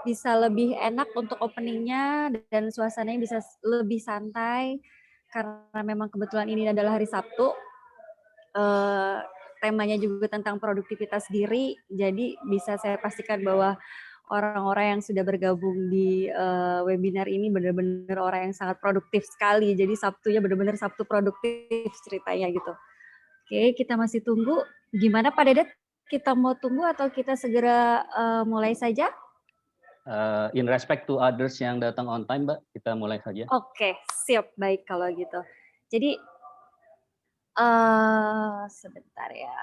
bisa lebih enak untuk openingnya dan suasananya bisa lebih santai karena memang kebetulan ini adalah hari Sabtu. Temanya juga tentang produktivitas diri, jadi bisa saya pastikan bahwa orang-orang yang sudah bergabung di webinar ini benar-benar orang yang sangat produktif sekali. Jadi Sabtunya benar-benar Sabtu produktif ceritanya gitu. Oke, kita masih tunggu. Gimana Pak Dedet? Kita mau tunggu atau kita segera mulai saja? In respect to others yang datang on time, Mbak, kita mulai saja. Oke, siap. Baik kalau gitu. Jadi, sebentar ya.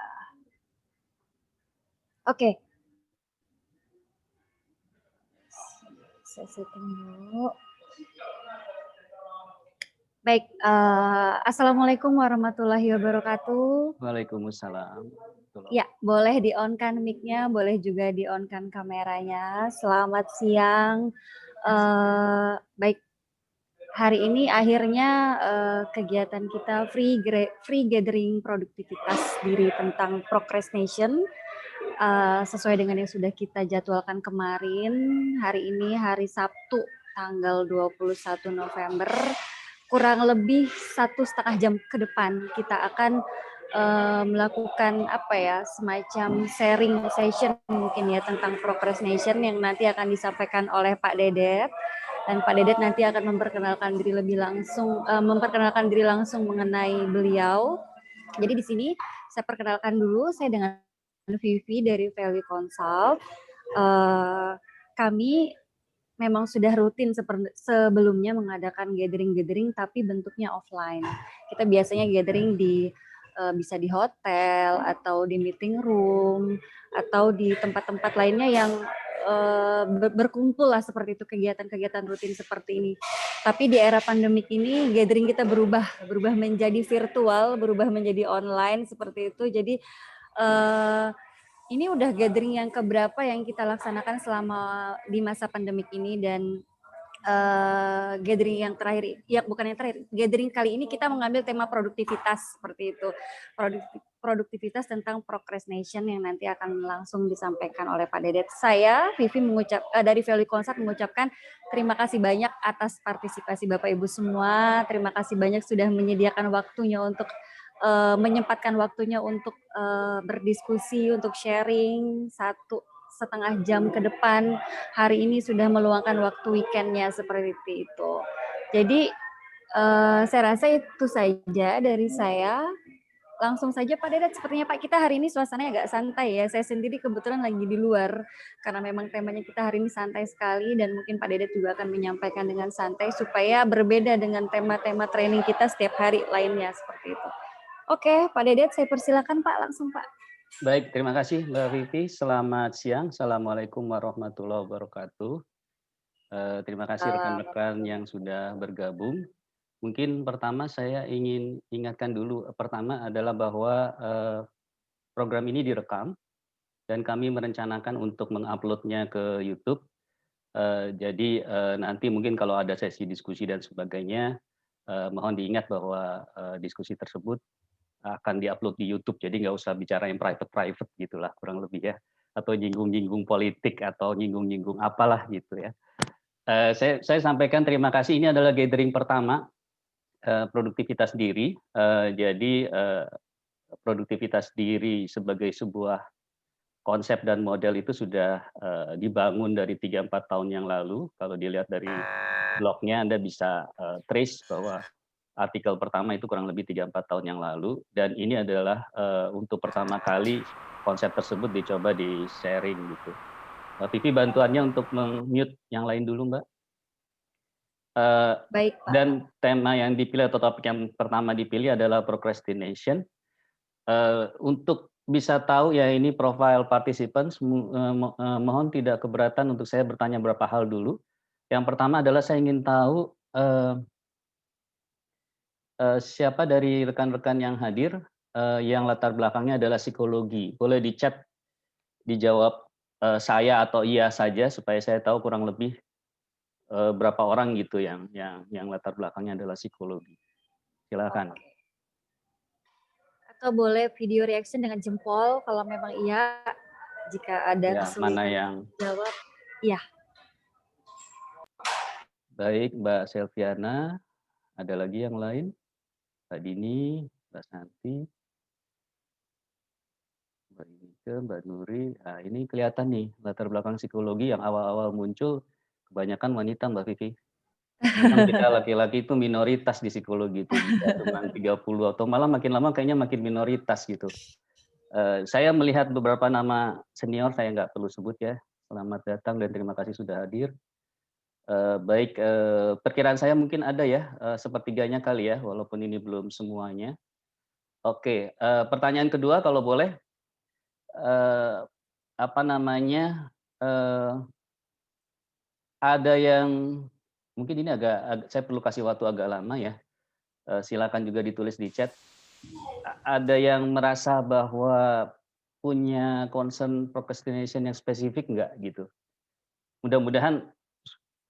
Oke. Saya setting dulu. Baik, Assalamualaikum warahmatullahi wabarakatuh. Waalaikumsalam. Ya, boleh di-on-kan mic-nya, boleh juga di-on-kan kameranya. Selamat siang. Baik, hari ini akhirnya kegiatan kita free gathering produktivitas diri tentang procrastination sesuai dengan yang sudah kita jadwalkan kemarin. Hari ini hari Sabtu tanggal 21 November, kurang lebih 1,5 jam ke depan kita akan melakukan apa ya, semacam sharing session mungkin ya tentang procrastination yang nanti akan disampaikan oleh Pak Dedet. Dan Pak Dedet nanti akan memperkenalkan diri lebih langsung mengenai beliau. Jadi di sini saya perkenalkan dulu, saya dengan Vivi dari Value Consult. Kami memang sudah rutin sebelumnya mengadakan gathering-gathering tapi bentuknya offline. Kita biasanya gathering bisa di hotel atau di meeting room atau di tempat-tempat lainnya yang berkumpul lah seperti itu, kegiatan-kegiatan rutin seperti ini. Tapi di era pandemik ini gathering kita berubah menjadi virtual, berubah menjadi online seperti itu. Jadi ini udah gathering yang keberapa yang kita laksanakan selama di masa pandemik ini, dan gathering yang terakhir, ya bukan yang terakhir, gathering kali ini kita mengambil tema produktivitas seperti itu. Produktivitas tentang procrastination yang nanti akan langsung disampaikan oleh Pak Dedet. Saya, Vivi, dari Value Consult mengucapkan terima kasih banyak atas partisipasi Bapak Ibu semua. Terima kasih banyak sudah menyediakan waktunya untuk menyempatkan waktunya untuk berdiskusi, untuk sharing 1,5 jam ke depan. Hari ini sudah meluangkan waktu weekendnya seperti itu. Jadi saya rasa itu saja dari saya. Langsung saja Pak Dedet, sepertinya Pak kita hari ini suasananya agak santai ya. Saya sendiri kebetulan lagi di luar karena memang temanya kita hari ini santai sekali, dan mungkin Pak Dedet juga akan menyampaikan dengan santai supaya berbeda dengan tema-tema training kita setiap hari lainnya seperti itu. Oke, Pak Dedet, saya persilakan Pak, langsung Pak. Baik, terima kasih Mbak Vivi. Selamat siang. Assalamualaikum warahmatullahi wabarakatuh. Terima kasih rekan-rekan yang sudah bergabung. Mungkin pertama saya ingin ingatkan dulu, pertama adalah bahwa program ini direkam dan kami merencanakan untuk menguploadnya ke YouTube. Jadi nanti mungkin kalau ada sesi diskusi dan sebagainya, mohon diingat bahwa diskusi tersebut akan diupload di YouTube, jadi nggak usah bicara yang private gitulah kurang lebih ya, atau nyinggung-nyinggung politik atau nyinggung-nyinggung apalah gitu ya. Saya sampaikan terima kasih, ini adalah gathering pertama produktivitas diri. Jadi produktivitas diri sebagai sebuah konsep dan model itu sudah dibangun dari 3-4 tahun yang lalu. Kalau dilihat dari blognya Anda bisa trace bahwa artikel pertama itu kurang lebih 3-4 tahun yang lalu, dan ini adalah untuk pertama kali konsep tersebut dicoba di-sharing gitu. Vivi bantuannya untuk mute yang lain dulu, Mbak. Baik, Pak. Dan tema yang dipilih atau topik yang pertama dipilih adalah procrastination. Untuk bisa tahu ya ini profile participants, mohon tidak keberatan untuk saya bertanya beberapa hal dulu. Yang pertama adalah saya ingin tahu siapa dari rekan-rekan yang hadir yang latar belakangnya adalah psikologi. Boleh di chat dijawab saya atau iya saja supaya saya tahu kurang lebih berapa orang gitu yang latar belakangnya adalah psikologi. Silakan. Oke. Atau boleh video reaction dengan jempol kalau memang iya, jika ada Ya, mana kesulitan yang jawab. Iya. Baik, Mbak Selviana, ada lagi yang lain? Mbak Dini, Mbak Santi, Mbak Inike, Mbak Nuri. Nah, ini kelihatan nih latar belakang psikologi yang awal-awal muncul kebanyakan wanita, Mbak Vivi. Memang kita laki-laki itu minoritas di psikologi itu, bisa cuma 30 atau malah makin lama kayaknya makin minoritas gitu. Saya melihat beberapa nama senior, saya nggak perlu sebut ya. Selamat datang dan terima kasih sudah hadir. Baik, perkiraan saya mungkin ada ya, sepertiganya kali ya, walaupun ini belum semuanya. Oke, pertanyaan kedua kalau boleh, eee, apa namanya, ada yang mungkin ini saya perlu kasih waktu agak lama ya, silakan juga ditulis di chat. Ada yang merasa bahwa punya concern procrastination yang spesifik nggak gitu? Mudah-mudahan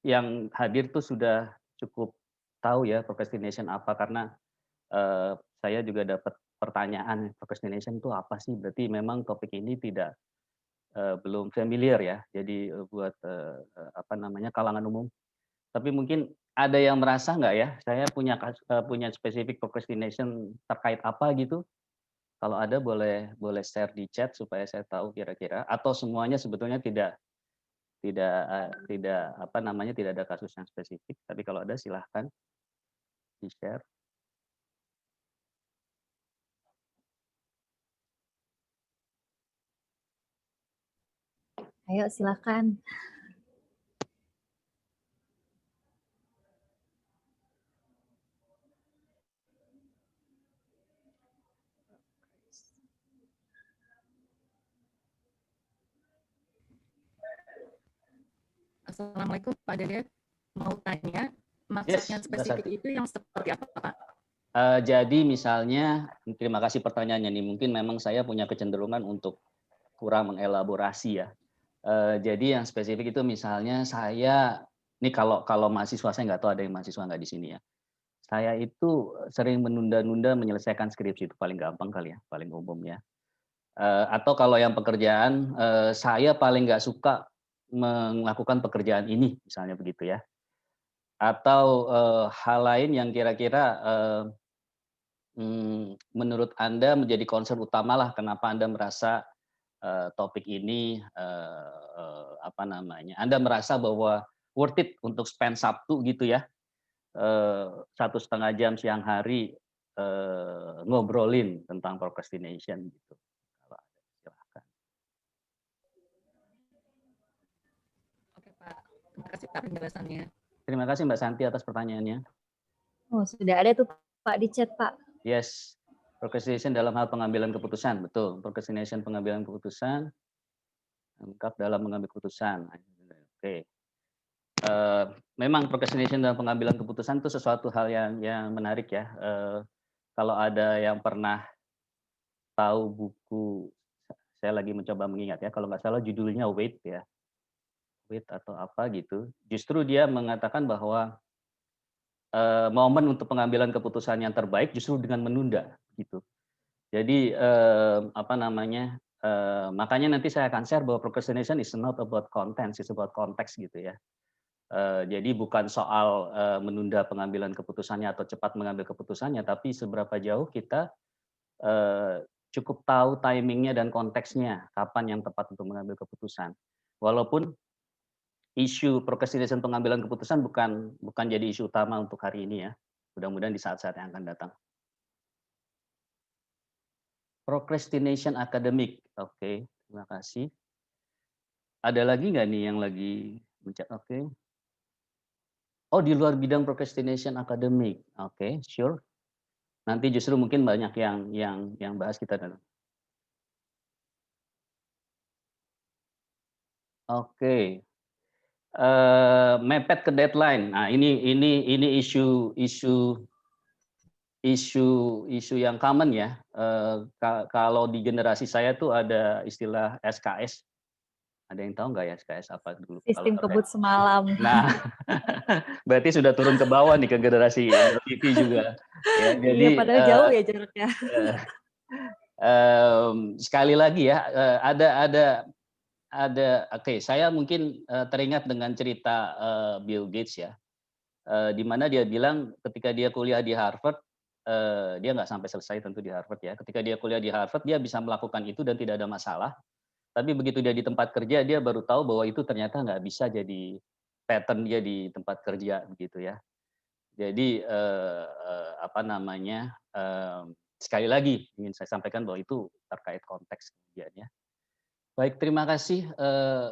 yang hadir tuh sudah cukup tahu ya procrastination apa, karena saya juga dapat pertanyaan, procrastination itu apa sih? Berarti memang topik ini belum familiar ya. Jadi, buat, apa namanya, kalangan umum. Tapi mungkin ada yang merasa nggak ya, saya punya spesifik procrastination terkait apa gitu? Kalau ada boleh boleh share di chat supaya saya tahu kira-kira, atau semuanya sebetulnya tidak apa namanya, tidak ada kasus yang spesifik, tapi kalau ada silahkan di-share. Ayo silakan. Assalamualaikum Pak Dede, mau tanya Yes, maksudnya Mbak spesifik Santi. itu yang seperti apa Pak? Jadi misalnya, terima kasih pertanyaannya nih, mungkin memang saya punya kecenderungan untuk kurang mengelaborasi ya. Jadi yang spesifik itu misalnya saya, ini kalau kalau mahasiswa, saya nggak tahu ada yang mahasiswa nggak di sini ya. Saya itu sering menunda-nunda menyelesaikan skripsi, itu paling gampang kali ya, paling umum ya. Atau kalau yang pekerjaan, saya paling nggak suka melakukan pekerjaan ini, misalnya begitu ya. Atau, hal lain yang kira-kira, menurut Anda menjadi concern utamalah kenapa Anda merasa, topik ini, apa namanya, Anda merasa bahwa worth it untuk spend Sabtu gitu ya, 1,5 jam siang hari, ngobrolin tentang procrastination gitu. Kalau ada silahkan. Oke Pak, terima kasih Pak penjelasannya. Terima kasih Mbak Santi atas pertanyaannya. Oh, sudah ada tuh Pak di chat, Pak. Yes, procrastination dalam hal pengambilan keputusan, betul. Procrastination pengambilan keputusan, lengkap dalam mengambil keputusan. Oke. Memang procrastination dalam pengambilan keputusan itu sesuatu hal yang menarik ya. Kalau ada yang pernah tahu buku, saya lagi mencoba mengingat ya, kalau nggak salah judulnya Wait ya, Wait atau apa gitu. Justru dia mengatakan bahwa momen untuk pengambilan keputusan yang terbaik justru dengan menunda gitu. Jadi apa namanya, makanya nanti saya akan share bahwa procrastination is not about content, it's about context gitu ya. Jadi bukan soal menunda pengambilan keputusannya atau cepat mengambil keputusannya, tapi seberapa jauh kita cukup tahu timingnya dan konteksnya, kapan yang tepat untuk mengambil keputusan. Walaupun isu procrastination pengambilan keputusan bukan bukan jadi isu utama untuk hari ini ya. Mudah-mudahan di saat-saat yang akan datang. Procrastination academic, oke, terima kasih. Ada lagi nggak nih yang lagi mencet? Oke. Oh, di luar bidang procrastination academic, oke, sure. Nanti justru mungkin banyak yang bahas kita dalam. Oke, mepet ke deadline. Nah, ini isu yang common ya. Kalau di generasi saya tuh ada istilah SKS. Ada yang tahu nggak ya SKS apa dulu? Kalau Sistem terkait. kebut semalam. Nah, berarti sudah turun ke bawah nih ke generasi TV juga. Ya, Iya, jadi padahal jauh ya jaraknya. sekali lagi ya, oke, saya mungkin teringat dengan cerita Bill Gates ya. di mana dia bilang ketika dia kuliah di Harvard, dia nggak sampai selesai tentu di Harvard ya. Ketika dia kuliah di Harvard, dia bisa melakukan itu dan tidak ada masalah. Tapi begitu dia di tempat kerja, dia baru tahu bahwa itu ternyata nggak bisa jadi pattern dia di tempat kerja begitu ya. Jadi apa namanya, sekali lagi ingin saya sampaikan bahwa itu terkait konteks kemudian ya. Baik, terima kasih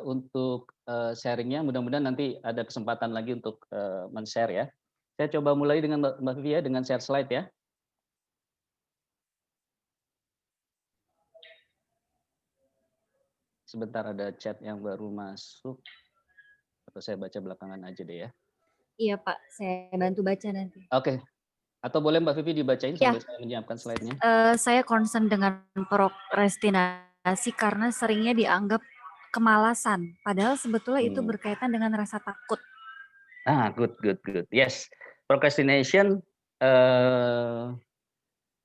untuk sharing-nya. Mudah-mudahan nanti ada kesempatan lagi untuk men-share ya. Saya coba mulai dengan Mbak Vivi ya, dengan share slide ya. Sebentar, ada chat yang baru masuk. Atau saya baca belakangan aja deh ya. Iya Pak, saya bantu baca nanti. Oke. Atau boleh Mbak Vivi dibacain Ya. sambil saya menyiapkan slide-nya. Saya concern dengan prokrastinasi karena seringnya dianggap kemalasan, padahal sebetulnya itu berkaitan dengan rasa takut. Good. Yes, procrastination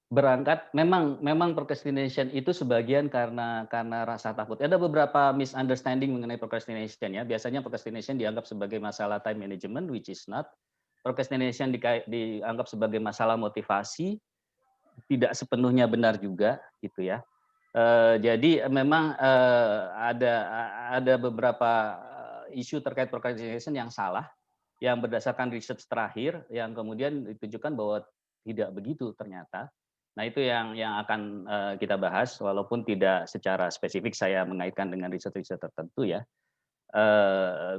berangkat memang procrastination itu sebagian karena rasa takut. Ada beberapa misunderstanding mengenai procrastination ya. Biasanya procrastination dianggap sebagai masalah time management, which is not. Procrastination dianggap sebagai masalah motivasi, tidak sepenuhnya benar juga gitu ya. Jadi memang ada beberapa isu terkait procrastination yang salah, yang berdasarkan research terakhir yang kemudian ditunjukkan bahwa tidak begitu ternyata. Nah itu yang akan kita bahas, walaupun tidak secara spesifik saya mengaitkan dengan riset-riset tertentu ya.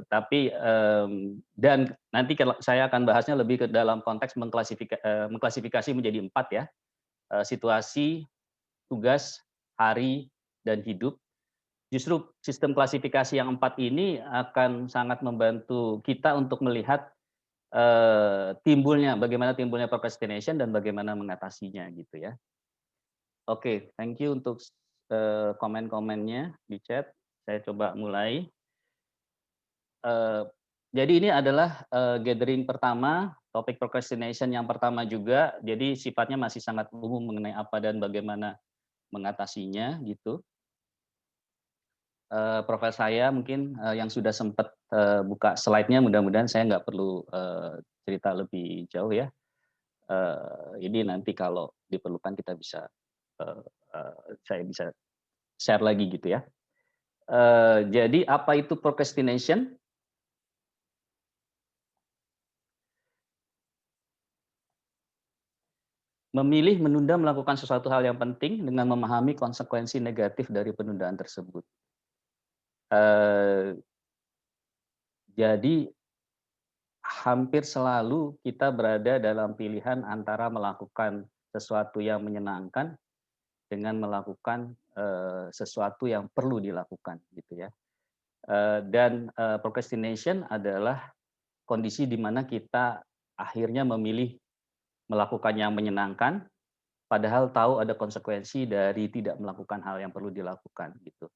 Tapi dan nanti saya akan bahasnya lebih ke dalam konteks mengklasifikasi menjadi 4 ya. Situasi, tugas, hari, dan hidup. Justru sistem klasifikasi yang 4 ini akan sangat membantu kita untuk melihat bagaimana timbulnya procrastination dan bagaimana mengatasinya gitu ya. Oke, thank you untuk komen-komennya di chat. Saya coba mulai. Jadi ini adalah gathering pertama, topik procrastination yang pertama juga. Jadi sifatnya masih sangat umum mengenai apa dan bagaimana mengatasinya gitu. Profil saya mungkin yang sudah sempat buka slide-nya, mudah-mudahan saya nggak perlu cerita lebih jauh ya. Ini nanti kalau diperlukan kita bisa saya bisa share lagi gitu ya. Jadi apa itu procrastination? Memilih menunda melakukan sesuatu hal yang penting dengan memahami konsekuensi negatif dari penundaan tersebut. Jadi hampir selalu kita berada dalam pilihan antara melakukan sesuatu yang menyenangkan dengan melakukan sesuatu yang perlu dilakukan gitu ya. Dan procrastination adalah kondisi di mana kita akhirnya memilih melakukan yang menyenangkan, padahal tahu ada konsekuensi dari tidak melakukan hal yang perlu dilakukan gitu.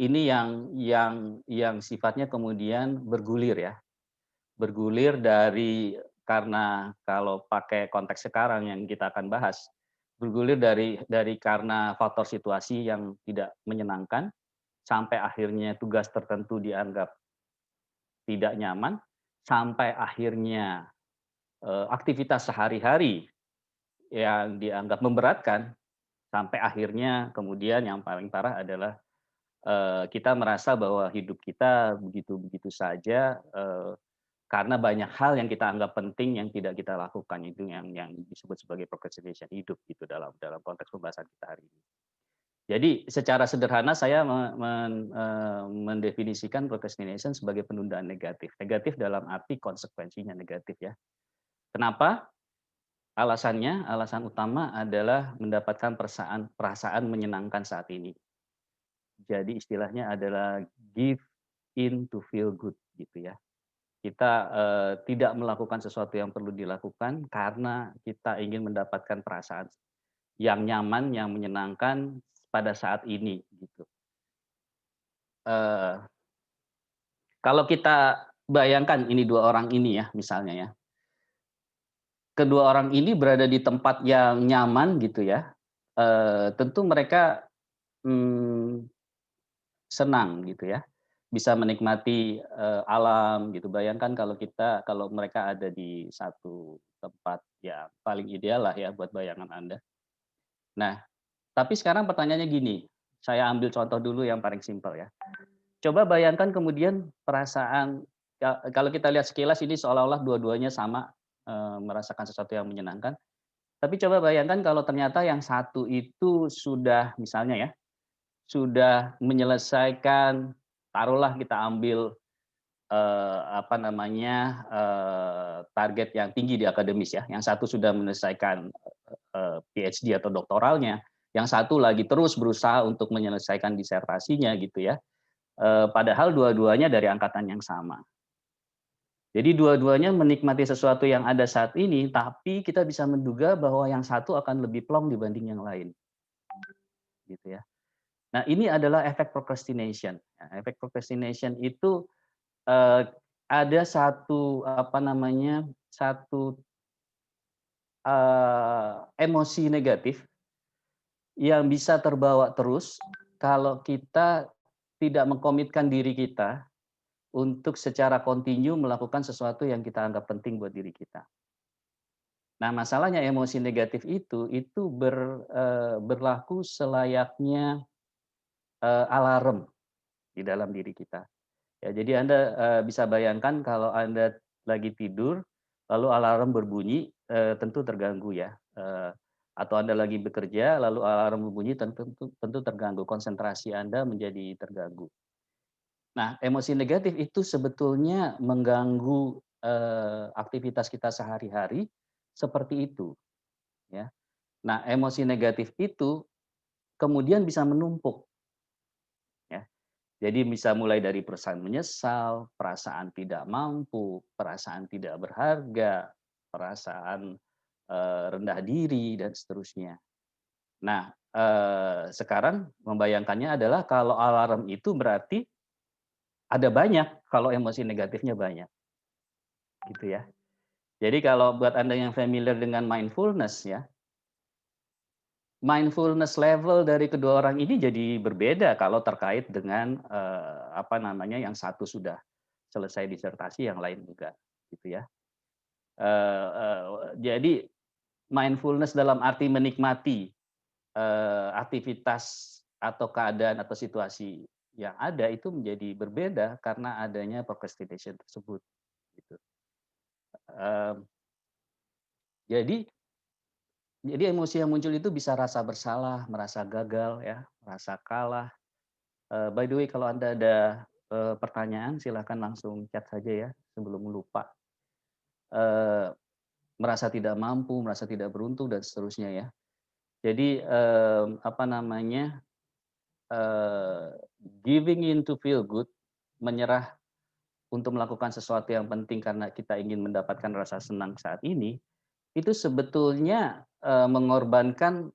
Ini yang sifatnya kemudian bergulir ya, bergulir karena kalau pakai konteks sekarang yang kita akan bahas, bergulir dari karena faktor situasi yang tidak menyenangkan, sampai akhirnya tugas tertentu dianggap tidak nyaman, sampai akhirnya aktivitas sehari-hari yang dianggap memberatkan, sampai akhirnya kemudian yang paling parah adalah kita merasa bahwa hidup kita begitu-begitu saja karena banyak hal yang kita anggap penting yang tidak kita lakukan. Itu yang disebut sebagai procrastination hidup gitu dalam konteks pembahasan kita hari ini. Jadi secara sederhana saya mendefinisikan procrastination sebagai penundaan negatif. Negatif dalam arti konsekuensinya negatif ya. Kenapa? Alasan utama adalah mendapatkan perasaan menyenangkan saat ini. Jadi istilahnya adalah give in to feel good gitu ya. Kita tidak melakukan sesuatu yang perlu dilakukan karena kita ingin mendapatkan perasaan yang nyaman, yang menyenangkan pada saat ini gitu. Kalau kita bayangkan ini dua orang ini ya misalnya ya. Kedua orang ini berada di tempat yang nyaman gitu ya. Tentu mereka senang gitu ya. bisa menikmati alam gitu. Bayangkan kalau mereka ada di satu tempat yang paling ideal lah ya buat bayangan Anda. Nah, tapi sekarang pertanyaannya gini, saya ambil contoh dulu yang paling simpel ya. Coba bayangkan kemudian perasaan kalau kita lihat sekilas ini seolah-olah dua-duanya sama merasakan sesuatu yang menyenangkan. Tapi coba bayangkan kalau ternyata yang satu itu sudah misalnya ya, sudah menyelesaikan, taruhlah kita ambil target yang tinggi di akademis ya. Yang satu sudah menyelesaikan PhD atau doktoralnya, yang satu lagi terus berusaha untuk menyelesaikan disertasinya gitu ya. Padahal dua-duanya dari angkatan yang sama. Jadi dua-duanya menikmati sesuatu yang ada saat ini, tapi kita bisa menduga bahwa yang satu akan lebih plong dibanding yang lain. Gitu ya. Nah, ini adalah efek procrastination. Efek procrastination itu ada satu emosi negatif yang bisa terbawa terus kalau kita tidak mengkomitkan diri kita untuk secara kontinu melakukan sesuatu yang kita anggap penting buat diri kita. Nah, masalahnya emosi negatif itu berlaku selayaknya alarm di dalam diri kita. Ya, jadi Anda bisa bayangkan kalau Anda lagi tidur, lalu alarm berbunyi, tentu terganggu ya. Atau Anda lagi bekerja, lalu alarm berbunyi, tentu terganggu, konsentrasi Anda menjadi terganggu. Nah, emosi negatif itu sebetulnya mengganggu aktivitas kita sehari-hari seperti itu. Ya. Nah, emosi negatif itu kemudian bisa menumpuk. Ya. Jadi bisa mulai dari perasaan menyesal, perasaan tidak mampu, perasaan tidak berharga, perasaan rendah diri, dan seterusnya. Nah, sekarang membayangkannya adalah kalau alarm itu berarti ada banyak, kalau emosi negatifnya banyak. Gitu ya. Jadi kalau buat Anda yang familiar dengan mindfulness ya, mindfulness level dari kedua orang ini jadi berbeda kalau terkait dengan yang satu sudah selesai disertasi, yang lain enggak, gitu ya. Jadi mindfulness dalam arti menikmati aktivitas atau keadaan atau situasi yang ada itu menjadi berbeda karena adanya procrastination tersebut. Gitu. Jadi emosi yang muncul itu bisa rasa bersalah, merasa gagal, ya, merasa kalah. By the way, kalau Anda ada pertanyaan, silakan langsung chat saja ya sebelum lupa. Merasa tidak mampu, merasa tidak beruntung dan seterusnya ya. Jadi giving in to feel good, menyerah untuk melakukan sesuatu yang penting karena kita ingin mendapatkan rasa senang saat ini, itu sebetulnya mengorbankan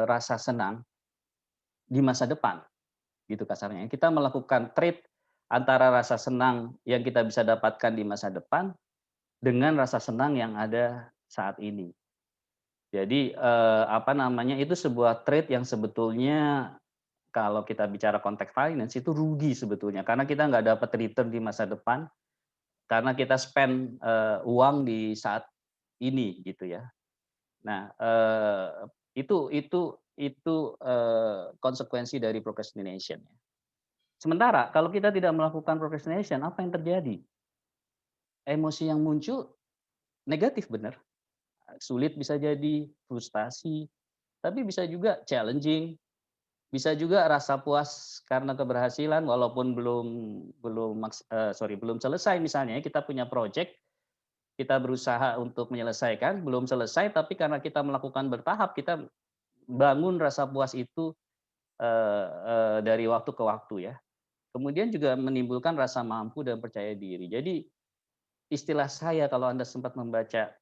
rasa senang di masa depan, gitu kasarnya. Kita melakukan trade antara rasa senang yang kita bisa dapatkan di masa depan dengan rasa senang yang ada saat ini. Jadi itu sebuah trade yang sebetulnya kalau kita bicara konteks finance itu rugi sebetulnya karena kita nggak dapat return di masa depan karena kita spend uang di saat ini gitu ya. Nah, itu konsekuensi dari procrastination. Sementara kalau kita tidak melakukan procrastination, apa yang terjadi? Emosi yang muncul negatif benar. Sulit bisa jadi, frustasi, tapi bisa juga challenging, bisa juga rasa puas karena keberhasilan walaupun belum selesai misalnya kita punya project, kita berusaha untuk menyelesaikan, belum selesai tapi karena kita melakukan bertahap kita bangun rasa puas itu dari waktu ke waktu ya. Kemudian juga menimbulkan rasa mampu dan percaya diri. Jadi istilah saya kalau Anda sempat membaca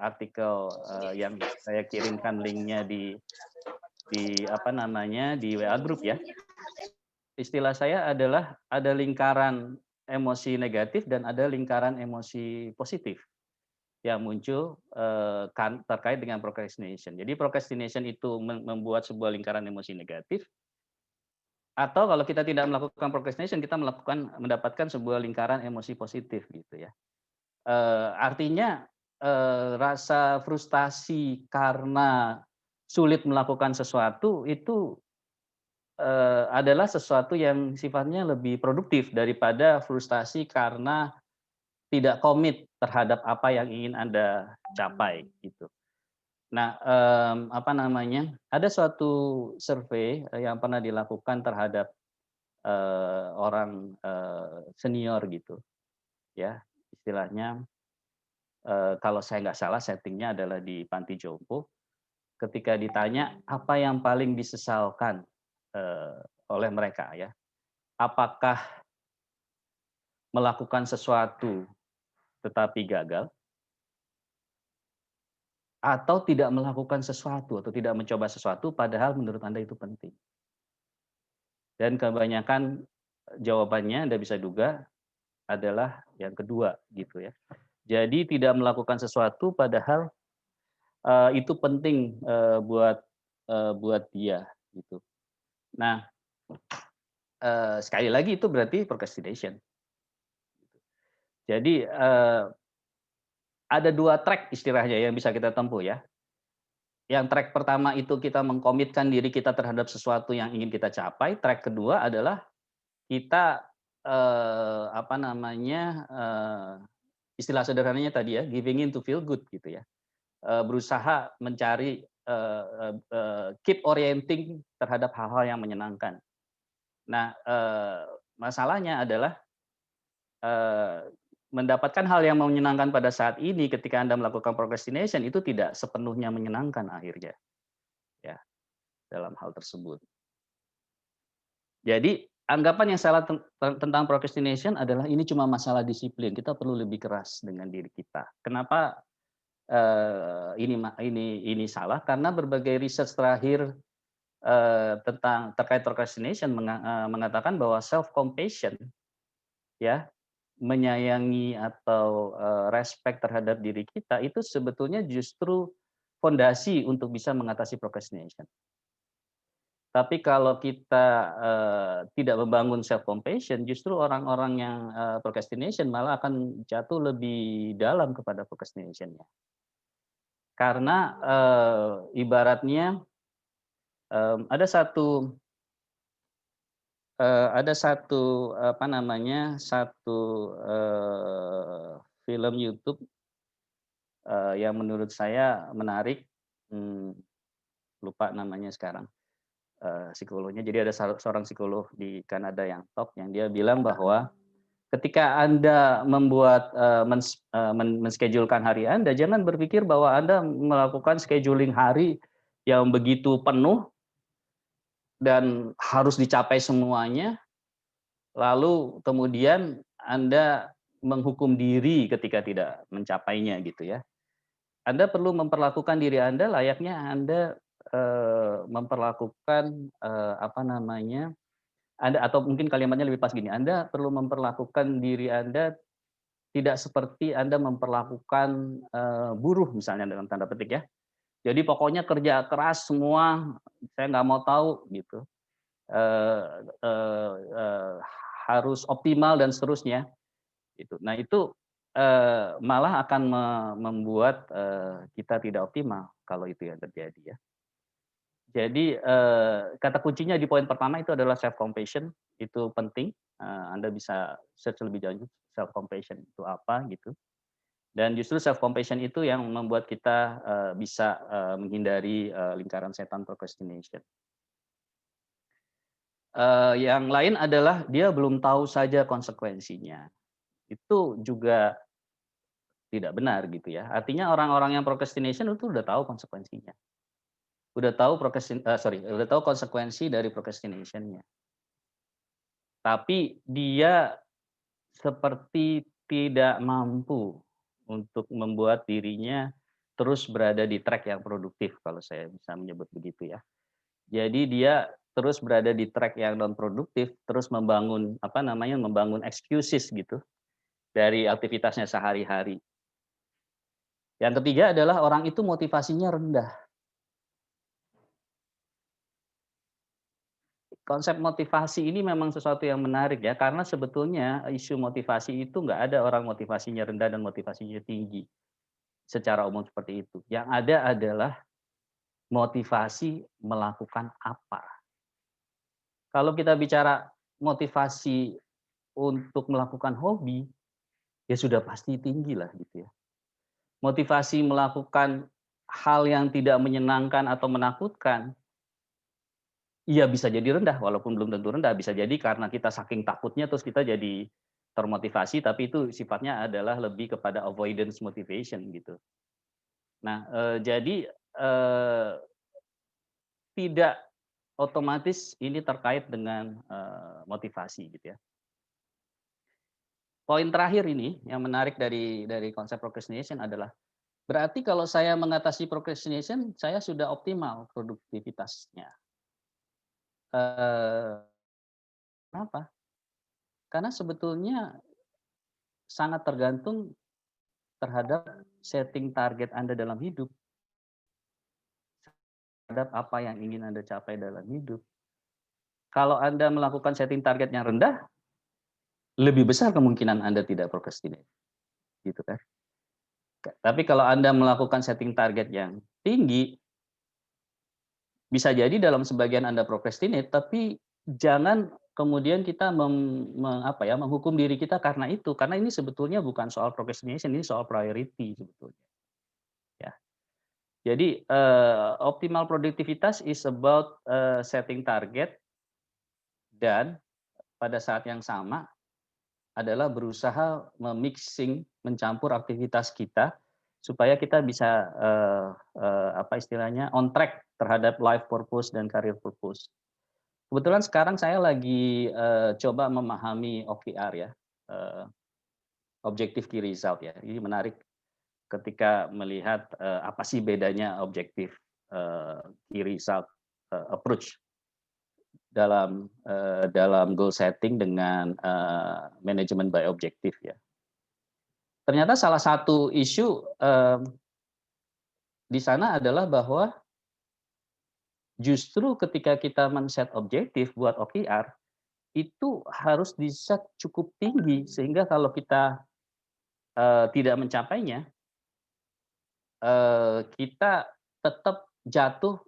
artikel yang saya kirimkan linknya di WA group ya. Istilah saya adalah ada lingkaran emosi negatif dan ada lingkaran emosi positif yang muncul terkait dengan procrastination. Jadi procrastination itu membuat sebuah lingkaran emosi negatif. Atau kalau kita tidak melakukan procrastination, kita mendapatkan sebuah lingkaran emosi positif gitu ya. Artinya, rasa frustasi karena sulit melakukan sesuatu itu, adalah sesuatu yang sifatnya lebih produktif daripada frustasi karena tidak komit terhadap apa yang ingin Anda capai gitu. Nah, apa namanya, ada suatu survei, yang pernah dilakukan terhadap, orang, senior gitu ya, istilahnya, kalau saya nggak salah setting-nya adalah di panti jompo, ketika ditanya apa yang paling disesalkan, eee, oleh mereka ya, apakah melakukan sesuatu tetapi gagal, atau tidak melakukan sesuatu atau tidak mencoba sesuatu padahal menurut Anda itu penting. Dan kebanyakan jawabannya Anda bisa duga adalah yang kedua gitu ya. Jadi tidak melakukan sesuatu padahal, itu penting, buat dia gitu. Nah, sekali lagi itu berarti procrastination. Jadi, ada 2 track istilahnya yang bisa kita tempuh ya. Yang track pertama itu kita mengkomitkan diri kita terhadap sesuatu yang ingin kita capai, track kedua adalah kita, apa namanya, istilah sederhananya tadi ya, giving in to feel good gitu ya. Berusaha mencari, keep orienting terhadap hal-hal yang menyenangkan. Nah, masalahnya adalah, mendapatkan hal yang menyenangkan pada saat ini ketika Anda melakukan procrastination itu tidak sepenuhnya menyenangkan akhirnya, ya, dalam hal tersebut. Jadi, anggapan yang salah tentang procrastination adalah ini cuma masalah disiplin, kita perlu lebih keras dengan diri kita. Kenapa, ini salah? Karena berbagai research terakhir, terkait procrastination mengatakan bahwa self compassion ya, menyayangi atau, respect terhadap diri kita itu sebetulnya justru fondasi untuk bisa mengatasi procrastination. Tapi kalau kita, tidak membangun self compassion, justru orang-orang yang, procrastination malah akan jatuh lebih dalam kepada procrastination-nya. Karena, ibaratnya, ada satu, apa namanya, satu, film YouTube, yang menurut saya menarik, mmm, lupa namanya sekarang, psikolognya. Jadi ada seorang psikolog di Kanada yang top, yang dia bilang bahwa ketika Anda membuat, men-schedule-kan hari Anda, jangan berpikir bahwa Anda melakukan scheduling hari yang begitu penuh dan harus dicapai semuanya, lalu kemudian Anda menghukum diri ketika tidak mencapainya gitu ya. Anda perlu memperlakukan diri Anda layaknya Anda, memperlakukan, apa namanya, Anda atau mungkin kalimatnya lebih pas gini, Anda perlu memperlakukan diri Anda tidak seperti Anda memperlakukan, buruh misalnya dalam tanda petik ya. Jadi pokoknya kerja keras semua, saya nggak mau tahu gitu, eee eee eee, harus optimal dan seterusnya gitu. Nah itu, malah akan membuat, kita tidak optimal kalau itu yang terjadi ya. Jadi, kata kuncinya di poin pertama itu adalah self compassion, itu penting, Anda bisa search lebih lanjut self compassion itu apa gitu. Dan justru self compassion itu yang membuat kita, bisa, menghindari, lingkaran setan procrastination. Yang lain adalah dia belum tahu saja konsekuensinya. Itu juga tidak benar gitu ya. Artinya orang-orang yang procrastination itu udah tahu konsekuensinya. Udah tahu konsekuensi dari procrastination-nya. Tapi dia seperti tidak mampu untuk membuat dirinya terus berada di track yang produktif kalau saya bisa menyebut begitu ya. Jadi dia terus berada di track yang non produktif, terus membangun apa namanya, membangun excuses gitu dari aktivitasnya sehari-hari. Yang ketiga adalah orang itu motivasinya rendah. konsep motivasi ini memang sesuatu yang menarik ya, karena sebetulnya isu motivasi itu nggak ada orang motivasinya rendah dan motivasinya tinggi, secara umum seperti itu. Yang ada adalah motivasi melakukan apa. Kalau kita bicara motivasi untuk melakukan hobi, ya sudah pasti tinggi lah gitu ya. Motivasi melakukan hal yang tidak menyenangkan atau menakutkan, iya bisa jadi rendah, walaupun belum tentu rendah. Bisa jadi karena kita saking takutnya terus kita jadi termotivasi, tapi itu sifatnya adalah lebih kepada avoidance motivation gitu. Nah, jadi tidak otomatis ini terkait dengan motivasi gitu ya. Poin terakhir ini yang menarik dari konsep procrastination adalah berarti kalau saya mengatasi procrastination, saya sudah optimal produktivitasnya. Kenapa? Karena sebetulnya sangat tergantung terhadap setting target Anda dalam hidup, terhadap apa yang ingin Anda capai dalam hidup. Kalau Anda melakukan setting target yang rendah, lebih besar kemungkinan Anda tidak procrastinate, gitu kan. Tapi kalau Anda melakukan setting target yang tinggi, bisa jadi dalam sebagian Anda procrastinate, tapi jangan kemudian kita menghukum diri kita karena itu. Karena ini sebetulnya bukan soal procrastination, ini soal priority sebetulnya. Ya. Jadi optimal produktivitas is about setting target dan pada saat yang sama adalah berusaha mencampur aktivitas kita supaya kita bisa on track terhadap life purpose dan career purpose. Kebetulan sekarang saya lagi coba memahami OKR ya, Objective Key Result ya. Ini menarik ketika melihat apa sih bedanya Objective Key Result approach dalam goal setting dengan management by objective ya. Ternyata salah satu isu di sana adalah bahwa justru ketika kita men-set objektif buat OKR, itu harus di-set cukup tinggi sehingga kalau kita tidak mencapainya, kita tetap jatuh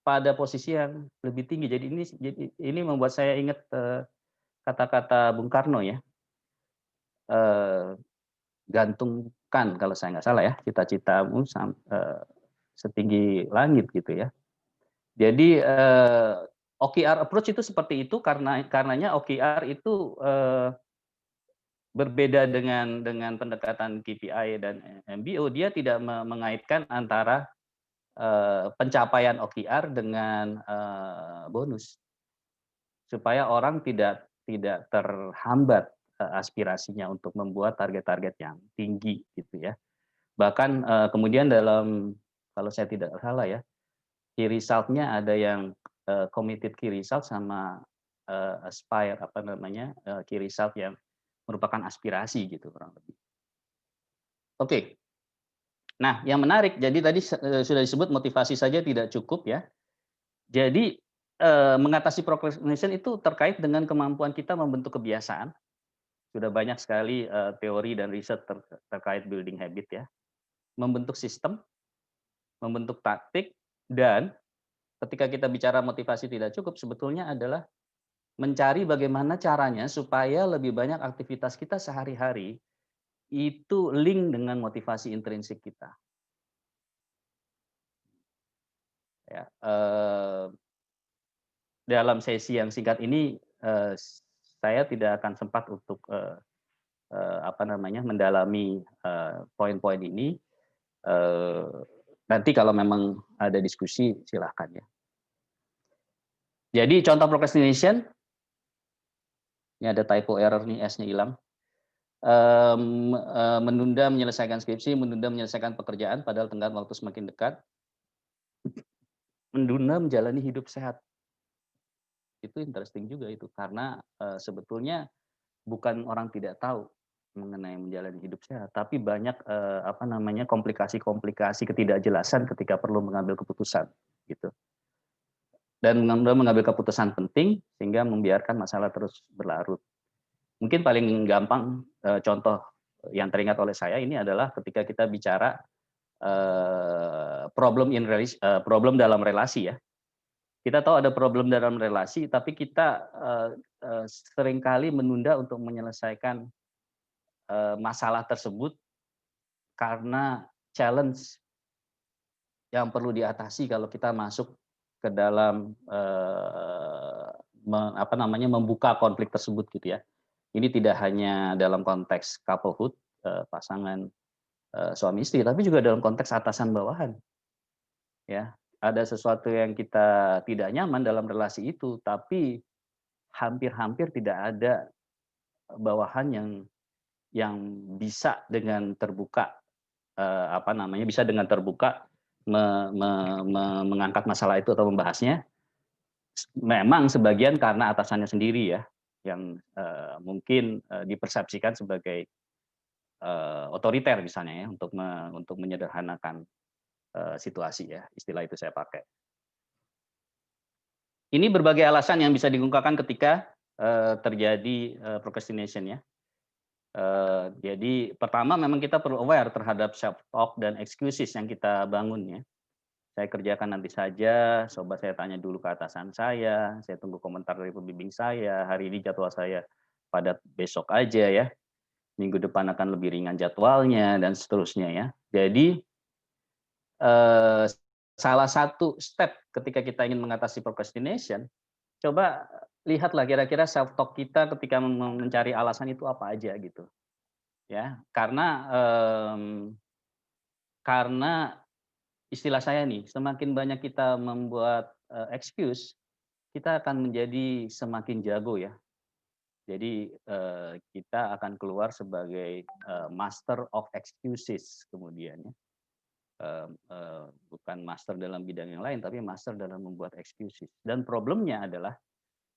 pada posisi yang lebih tinggi. Jadi ini membuat saya ingat kata-kata Bung Karno ya, gantungkan kalau saya nggak salah ya, cita-citamu setinggi langit gitu ya. Jadi OKR approach itu seperti itu karenanya OKR itu berbeda dengan pendekatan KPI dan MBO. Dia tidak mengaitkan antara pencapaian OKR dengan bonus, supaya orang tidak terhambat aspirasinya untuk membuat target-target yang tinggi gitu ya. Bahkan kemudian kalau saya tidak salah ya, key result-nya ada yang committed key result sama aspire key result yang merupakan aspirasi gitu kurang lebih. Oke. Nah, yang menarik jadi tadi sudah disebut motivasi saja tidak cukup ya. Jadi mengatasi procrastination itu terkait dengan kemampuan kita membentuk kebiasaan. Sudah banyak sekali teori dan riset terkait building habit ya. Membentuk sistem, membentuk taktik, dan ketika kita bicara motivasi tidak cukup sebetulnya adalah mencari bagaimana caranya supaya lebih banyak aktivitas kita sehari-hari itu link dengan motivasi intrinsik kita. Ya, dalam sesi yang singkat ini saya tidak akan sempat untuk mendalami poin-poin ini. Nanti kalau memang ada diskusi silahkan ya. Jadi contoh procrastination, ini ada typo error nih, S-nya hilang. Menunda menyelesaikan skripsi, menunda menyelesaikan pekerjaan padahal tenggat waktu semakin dekat. Menunda menjalani hidup sehat. Itu interesting juga itu, karena sebetulnya bukan orang tidak tahu mengenai menjalani hidup sehat, tapi banyak komplikasi-komplikasi ketidakjelasan ketika perlu mengambil keputusan gitu. dan mengambil keputusan penting sehingga membiarkan masalah terus berlarut. Mungkin paling gampang contoh yang teringat oleh saya ini adalah ketika kita bicara problem dalam relasi ya. Kita tahu ada problem dalam relasi, tapi kita seringkali menunda untuk menyelesaikan masalah tersebut karena challenge yang perlu diatasi kalau kita masuk ke dalam membuka konflik tersebut gitu ya. Ini tidak hanya dalam konteks couplehood, pasangan suami istri, tapi juga dalam konteks atasan bawahan. Ya, ada sesuatu yang kita tidak nyaman dalam relasi itu, tapi hampir-hampir tidak ada bawahan yang bisa dengan terbuka bisa dengan terbuka mengangkat masalah itu atau membahasnya. Memang sebagian karena atasannya sendiri ya, yang mungkin dipersepsikan sebagai otoriter misalnya ya, untuk menyederhanakan situasi ya, istilah itu saya pakai. Ini berbagai alasan yang bisa dikemukakan ketika terjadi procrastination ya. Jadi pertama memang kita perlu aware terhadap self talk dan excuses yang kita bangun ya. Saya kerjakan nanti saja, coba saya tanya dulu ke atasan saya tunggu komentar dari pembimbing saya, hari ini jadwal saya padat, besok aja ya. Minggu depan akan lebih ringan jadwalnya dan seterusnya ya. Jadi salah satu step ketika kita ingin mengatasi procrastination, coba lihatlah kira-kira self talk kita ketika mencari alasan itu apa aja gitu. Ya, karena istilah saya nih, semakin banyak kita membuat excuse, kita akan menjadi semakin jago ya. Jadi kita akan keluar sebagai master of excuses kemudian ya. Bukan master dalam bidang yang lain, tapi master dalam membuat excuses. Dan problemnya adalah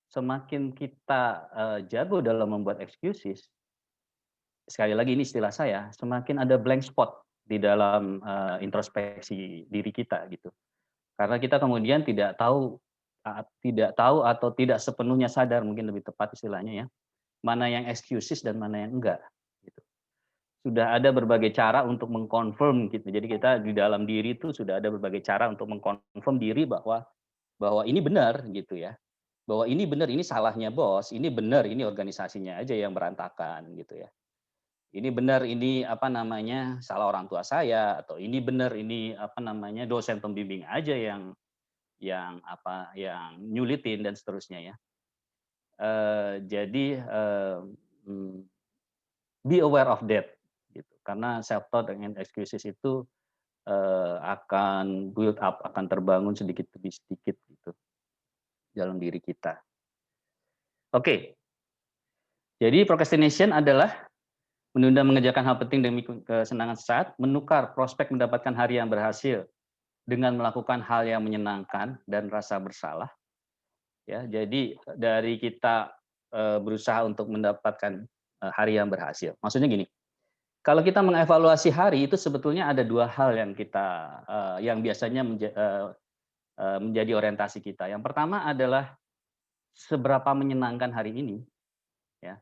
semakin kita jago dalam membuat excuses, sekali lagi ini istilah saya, semakin ada blank spot di dalam introspeksi diri kita gitu. Karena kita kemudian tidak tahu atau tidak sepenuhnya sadar, mungkin lebih tepat istilahnya ya, mana yang excuses dan mana yang enggak gitu. Sudah ada berbagai cara untuk mengkonfirm gitu. Jadi kita di dalam diri itu sudah ada berbagai cara untuk mengkonfirm diri bahwa ini benar gitu ya. Bahwa ini benar, ini salahnya bos, ini benar, ini organisasinya aja yang berantakan gitu ya. Ini benar, ini salah orang tua saya, atau ini benar, ini dosen pembimbing aja yang nyulitin dan seterusnya ya. Jadi be aware of that gitu. Karena self thought dengan excuses itu akan build up, akan terbangun sedikit demi sedikit gitu dalam diri kita. Oke. Jadi procrastination adalah menunda mengerjakan hal penting demi kesenangan sesaat, menukar prospek mendapatkan hari yang berhasil dengan melakukan hal yang menyenangkan dan rasa bersalah. Ya, jadi dari kita berusaha untuk mendapatkan hari yang berhasil. Maksudnya gini, kalau kita mengevaluasi hari itu sebetulnya ada dua hal yang yang biasanya menjadi orientasi kita. Yang pertama adalah seberapa menyenangkan hari ini. Ya,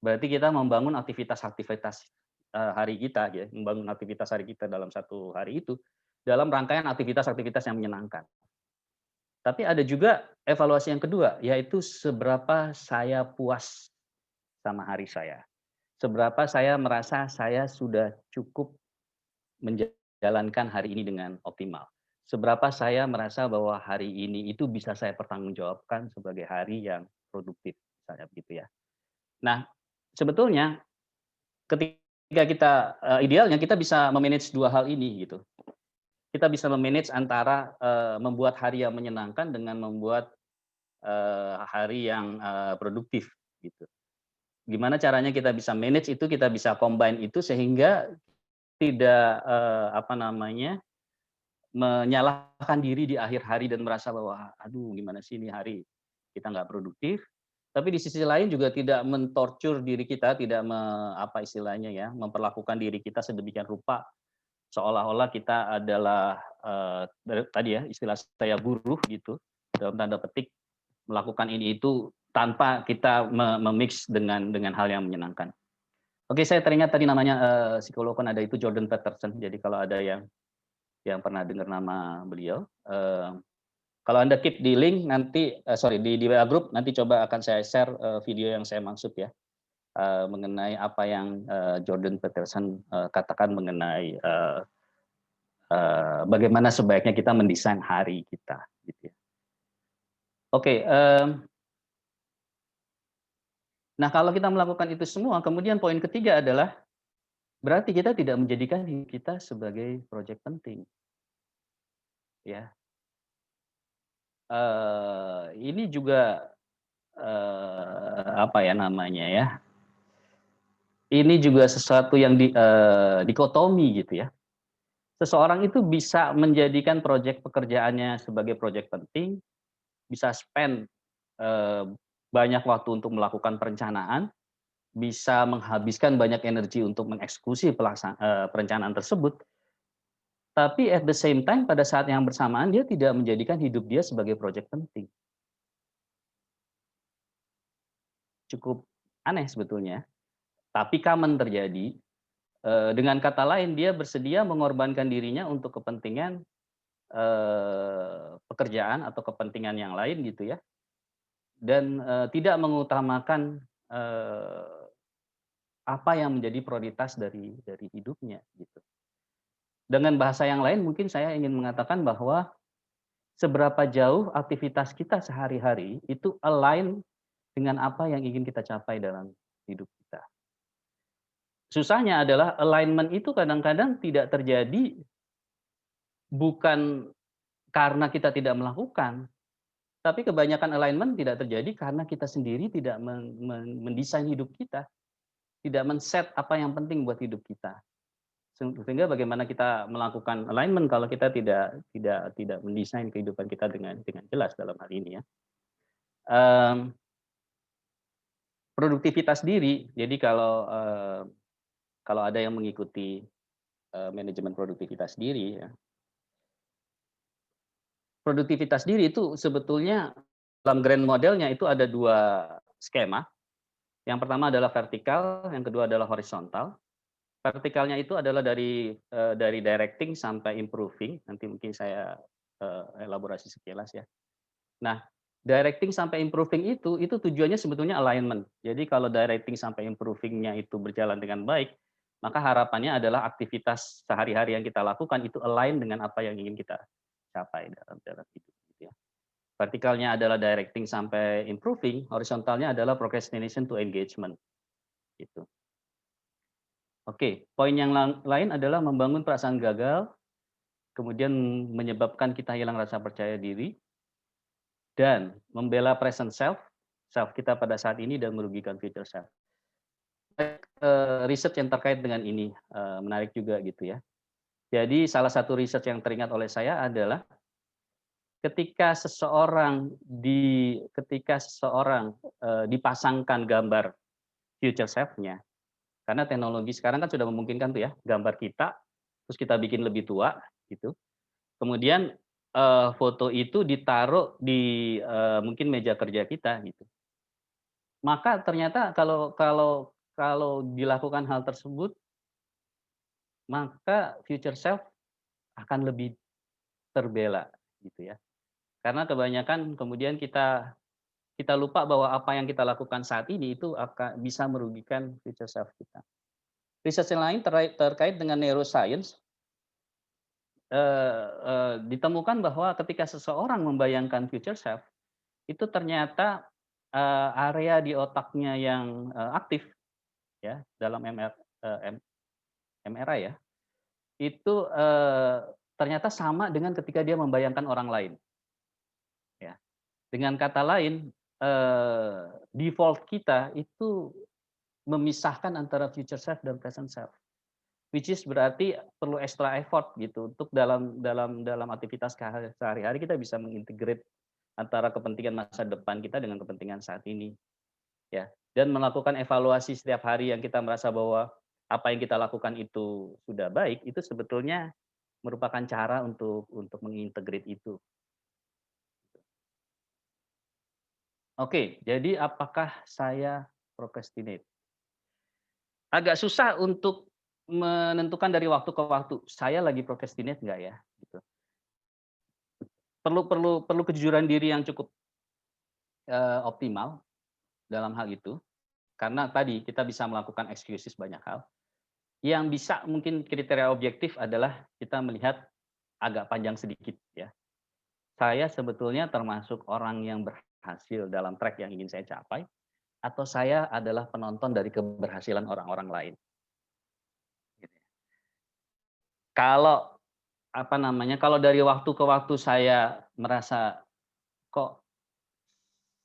berarti kita membangun aktivitas-aktivitas hari kita, ya, membangun aktivitas hari kita dalam satu hari itu dalam rangkaian aktivitas-aktivitas yang menyenangkan. Tapi ada juga evaluasi yang kedua, yaitu seberapa saya puas sama hari saya. Seberapa saya merasa saya sudah cukup menjalankan hari ini dengan optimal. Seberapa saya merasa bahwa hari ini itu bisa saya pertanggungjawabkan sebagai hari yang produktif, misalnya begitu ya. Nah, sebetulnya ketika kita idealnya kita bisa memanage dua hal ini gitu. Kita bisa memanage antara membuat hari yang menyenangkan dengan membuat hari yang produktif gitu. Gimana caranya kita bisa manage itu, kita bisa combine itu sehingga tidak menyalahkan diri di akhir hari dan merasa bahwa aduh gimana sih ini hari kita nggak produktif. Tapi di sisi lain juga tidak mentorture diri kita, tidak memperlakukan diri kita sedemikian rupa seolah-olah kita adalah tadi ya istilah saya buruh gitu, dalam tanda petik melakukan ini itu tanpa kita memix dengan hal yang menyenangkan. Oke, saya teringat tadi namanya psikolog kan ada itu Jordan Peterson. Jadi kalau ada yang pernah dengar nama beliau, kalau Anda keep di link nanti di WA group nanti coba akan saya share video yang saya maksud ya, mengenai apa yang Jordan Peterson katakan mengenai bagaimana sebaiknya kita mendesain hari kita gitu ya. Oke, nah kalau kita melakukan itu semua, kemudian poin ketiga adalah berarti kita tidak menjadikan hidup kita sebagai proyek penting. Ya. Ini juga apa ya namanya ya? Ini juga sesuatu yang dikotomi gitu ya. Seseorang itu bisa menjadikan proyek pekerjaannya sebagai proyek penting, bisa spend banyak waktu untuk melakukan perencanaan, bisa menghabiskan banyak energi untuk mengeksekusi perencanaan tersebut, tapi at the same time pada saat yang bersamaan dia tidak menjadikan hidup dia sebagai proyek penting. Cukup aneh sebetulnya, tapi common terjadi. Dengan kata lain dia bersedia mengorbankan dirinya untuk kepentingan pekerjaan atau kepentingan yang lain gitu ya, dan tidak mengutamakan apa yang menjadi prioritas dari hidupnya gitu. Dengan bahasa yang lain mungkin saya ingin mengatakan bahwa seberapa jauh aktivitas kita sehari-hari itu align dengan apa yang ingin kita capai dalam hidup kita. Susahnya adalah alignment itu kadang-kadang tidak terjadi bukan karena kita tidak melakukan, tapi kebanyakan alignment tidak terjadi karena kita sendiri tidak mendesain hidup kita, tidak men-set apa yang penting buat hidup kita. Sehingga bagaimana kita melakukan alignment kalau kita tidak mendesain kehidupan kita dengan jelas dalam hal ini ya. Produktivitas diri. Jadi kalau ada yang mengikuti manajemen produktivitas diri ya. Produktivitas diri itu sebetulnya dalam grand modelnya itu ada 2 skema. Yang pertama adalah vertikal, yang kedua adalah horizontal. Vertikalnya itu adalah dari directing sampai improving. Nanti mungkin saya elaborasi sekilas ya. Nah, directing sampai improving itu tujuannya sebetulnya alignment. Jadi kalau directing sampai improving-nya itu berjalan dengan baik, maka harapannya adalah aktivitas sehari-hari yang kita lakukan itu align dengan apa yang ingin kita capai dalam hidup gitu ya. Vertikalnya adalah directing sampai improving, horizontalnya adalah procrastination to engagement gitu. Oke, poin yang lain adalah membangun perasaan gagal, kemudian menyebabkan kita hilang rasa percaya diri, dan membela present self kita pada saat ini dan merugikan future self. Riset yang terkait dengan ini menarik juga gitu ya. Jadi salah satu riset yang teringat oleh saya adalah ketika seseorang dipasangkan gambar future self-nya, karena teknologi sekarang kan sudah memungkinkan tuh ya, gambar kita, terus kita bikin lebih tua gitu. Kemudian foto itu ditaruh di mungkin meja kerja kita gitu. Maka ternyata kalau dilakukan hal tersebut, maka future self akan lebih terbela gitu ya. Karena kebanyakan kemudian kita lupa bahwa apa yang kita lakukan saat ini itu akan bisa merugikan future self kita. Riset yang lain terkait dengan neuroscience ditemukan bahwa ketika seseorang membayangkan future self, itu ternyata area di otaknya yang aktif ya dalam MRI ya, itu ternyata sama dengan ketika dia membayangkan orang lain. Ya. Dengan kata lain, default kita itu memisahkan antara future self dan present self. Which is berarti perlu extra effort gitu untuk dalam aktivitas sehari-hari kita bisa mengintegrate antara kepentingan masa depan kita dengan kepentingan saat ini. Ya. Dan melakukan evaluasi setiap hari yang kita merasa bahwa apa yang kita lakukan itu sudah baik, itu sebetulnya merupakan cara untuk mengintegrate itu. Oke, jadi apakah saya procrastinate? Agak susah untuk menentukan dari waktu ke waktu, saya lagi procrastinate nggak ya, gitu. Perlu perlu perlu kejujuran diri yang cukup, optimal dalam hal itu, karena tadi kita bisa melakukan excuses banyak hal. Yang bisa mungkin kriteria objektif adalah kita melihat agak panjang sedikit ya. Saya sebetulnya termasuk orang yang berhasil dalam track yang ingin saya capai, atau saya adalah penonton dari keberhasilan orang-orang lain, gitu ya. Kalau, apa namanya, kalau dari waktu ke waktu saya merasa, kok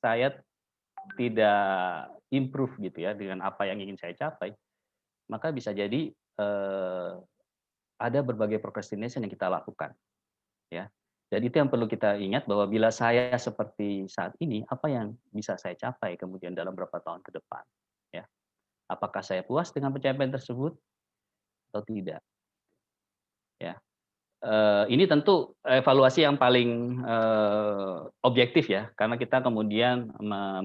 saya tidak improve gitu ya dengan apa yang ingin saya capai, maka bisa jadi, ada berbagai procrastination yang kita lakukan, ya. Dan itu yang perlu kita ingat bahwa bila saya seperti saat ini, apa yang bisa saya capai kemudian dalam beberapa tahun ke depan, ya. Apakah saya puas dengan pencapaian tersebut atau tidak, ya. Ini tentu evaluasi yang paling, objektif ya, karena kita kemudian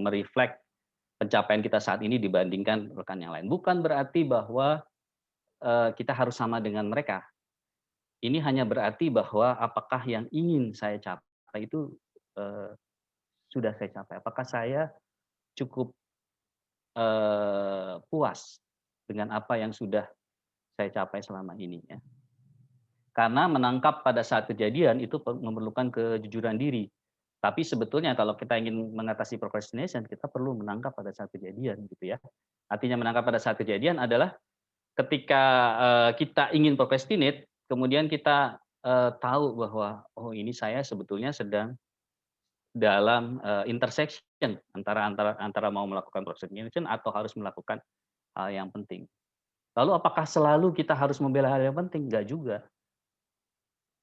me-reflect pencapaian kita saat ini dibandingkan rekan yang lain. Bukan berarti bahwa, kita harus sama dengan mereka. Ini hanya berarti bahwa apakah yang ingin saya capai itu, eee, sudah saya capai. Apakah saya cukup, puas dengan apa yang sudah saya capai selama ini ya. Karena menangkap pada saat kejadian itu memerlukan kejujuran diri. Tapi sebetulnya kalau kita ingin mengatasi procrastination, kita perlu menangkap pada saat kejadian gitu ya. Artinya menangkap pada saat kejadian adalah ketika, kita ingin procrastinate, kemudian kita, tahu bahwa, oh ini saya sebetulnya sedang dalam, intersection antara antara antara mau melakukan procrastination atau harus melakukan hal yang penting. Lalu apakah selalu kita harus membela hal yang penting? Enggak juga.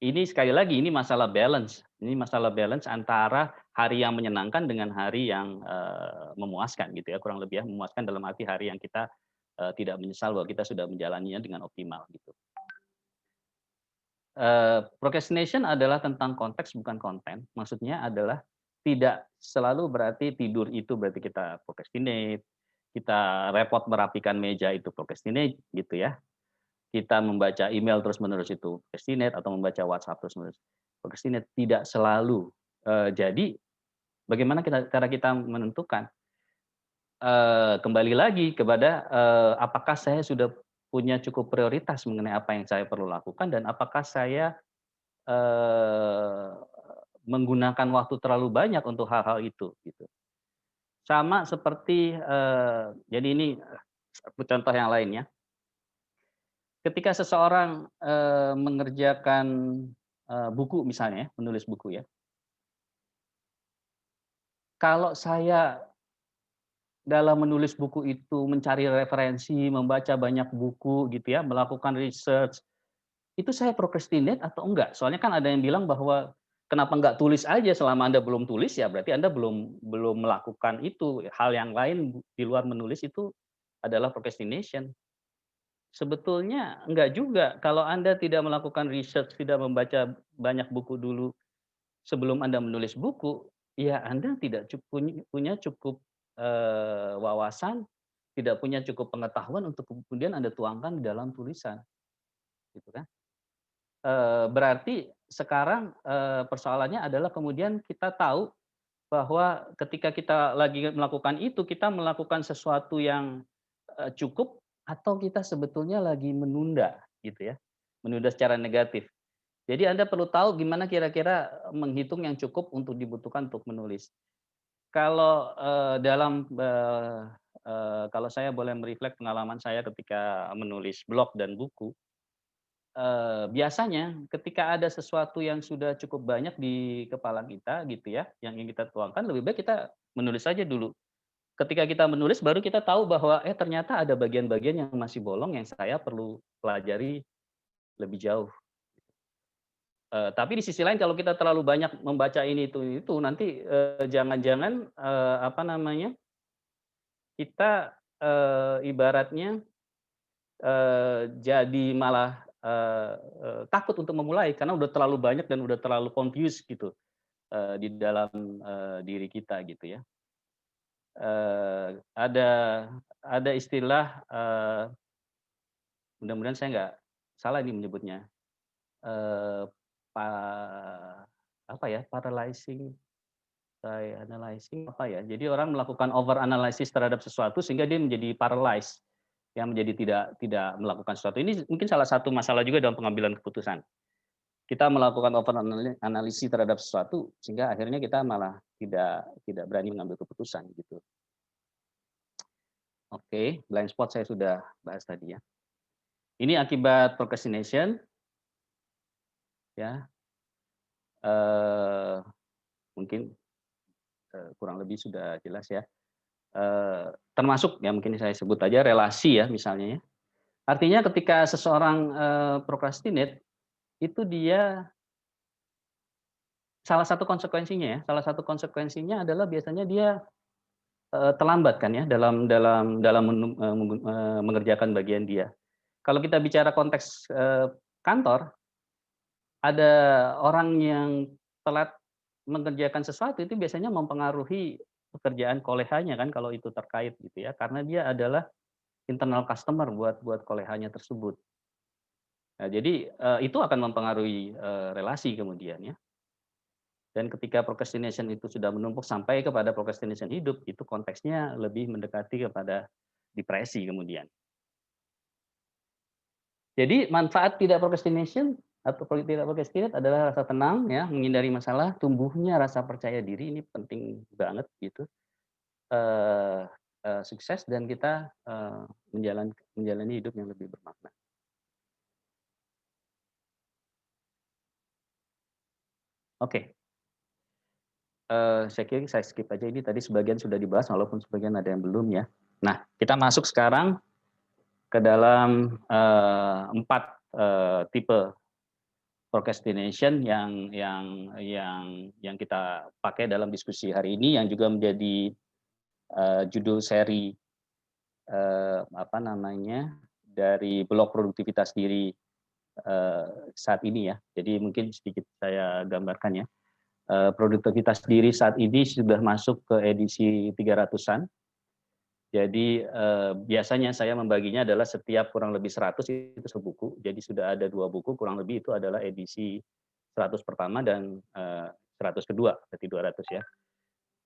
Ini sekali lagi, ini masalah balance. Ini masalah balance antara hari yang menyenangkan dengan hari yang, memuaskan gitu ya, kurang lebih ya, memuaskan dalam arti hari yang kita, tidak menyesal bahwa kita sudah menjalaninya dengan optimal gitu. Procrastination adalah tentang konteks bukan konten. Maksudnya adalah tidak selalu berarti tidur itu berarti kita procrastinate, kita repot merapikan meja itu procrastinate gitu ya. Kita membaca email terus-menerus itu procrastinate atau membaca WhatsApp terus-menerus procrastinate, tidak selalu. Jadi bagaimana cara kita menentukan? Kembali lagi kepada, apakah saya sudah punya cukup prioritas mengenai apa yang saya perlu lakukan dan apakah saya, eee, menggunakan waktu terlalu banyak untuk hal-hal itu, gitu. Sama seperti, jadi ini satu contoh yang lain ya. Ketika seseorang, mengerjakan, buku misalnya ya, menulis buku ya. Kalau saya dalam menulis buku itu mencari referensi, membaca banyak buku gitu ya, melakukan research, itu saya procrastinate atau enggak? Soalnya kan ada yang bilang bahwa, kenapa enggak tulis aja, selama Anda belum tulis ya berarti Anda belum melakukan itu, hal yang lain di luar menulis itu adalah procrastination. Sebetulnya enggak juga, kalau Anda tidak melakukan research, tidak membaca banyak buku dulu sebelum Anda menulis buku, ya Anda tidak punya cukup, wawasan, tidak punya cukup pengetahuan untuk kemudian Anda tuangkan di dalam tulisan, gitu kan. Berarti sekarang, persoalannya adalah kemudian kita tahu bahwa ketika kita lagi melakukan itu, kita melakukan sesuatu yang, cukup atau kita sebetulnya lagi menunda, gitu ya, menunda secara negatif. Jadi Anda perlu tahu gimana kira-kira menghitung yang cukup untuk dibutuhkan untuk menulis. Kalau, kalau saya boleh pengalaman saya ketika menulis blog dan buku, biasanya ketika ada sesuatu yang sudah cukup banyak di kepala kita gitu ya, yang ingin kita tuangkan, lebih baik kita menulis saja dulu. Ketika kita menulis baru kita tahu bahwa, ternyata ada bagian-bagian yang masih bolong yang saya perlu pelajari lebih jauh. Tapi di sisi lain kalau kita terlalu banyak membaca ini itu nanti, jangan-jangan, apa namanya, kita, ibaratnya, jadi malah, takut untuk memulai karena udah terlalu banyak dan udah terlalu confused gitu, di dalam, diri kita gitu ya. ada istilah, mudah-mudahan saya nggak salah ini menyebutnya, eee, pa apa ya, paralyzing by analyzing apa ya, jadi orang melakukan over analysis terhadap sesuatu sehingga dia menjadi paralyzed, yang menjadi tidak melakukan sesuatu. Ini mungkin salah satu masalah juga dalam pengambilan keputusan. Kita melakukan over analisis terhadap sesuatu sehingga akhirnya kita malah tidak berani mengambil keputusan gitu. Oke, blind spot saya sudah bahas tadi ya. Ini akibat procrastination ya. Mungkin kurang lebih sudah jelas ya. Termasuk ya mungkin saya sebut aja relasi ya misalnya ya. Artinya ketika seseorang procrastinate itu dia salah satu konsekuensinya adalah biasanya dia terlambat kan ya dalam mengerjakan bagian dia. Kalau kita bicara konteks kantor, ada orang yang telat mengerjakan sesuatu itu biasanya mempengaruhi pekerjaan kolehanya kan kalau itu terkait gitu ya, karena dia adalah internal customer buat kolehanya tersebut. Nah, jadi itu akan mempengaruhi relasi kemudian ya. Dan ketika procrastination itu sudah menumpuk sampai kepada procrastination hidup, itu konteksnya lebih mendekati kepada depresi kemudian. Jadi manfaat tidak procrastination atau tidak procrastinate adalah rasa tenang ya, menghindari masalah, tumbuhnya rasa percaya diri, ini penting banget gitu. Sukses dan kita menjalani hidup yang lebih bermakna. Oke. Saya kira saya skip aja, ini tadi sebagian sudah dibahas walaupun sebagian ada yang belum ya. Nah, kita masuk sekarang ke dalam 4 tipe procrastination yang kita pakai dalam diskusi hari ini, yang juga menjadi judul seri dari blog produktivitas diri saat ini ya. Jadi mungkin sedikit saya gambarkan ya. Produktivitas diri saat ini sudah masuk ke edisi 300-an. Jadi biasanya saya membaginya adalah setiap kurang lebih 100 itu sebuku. Jadi sudah ada 2 buku kurang lebih, itu adalah edisi 100 pertama dan 100 kedua, berarti 200 ya.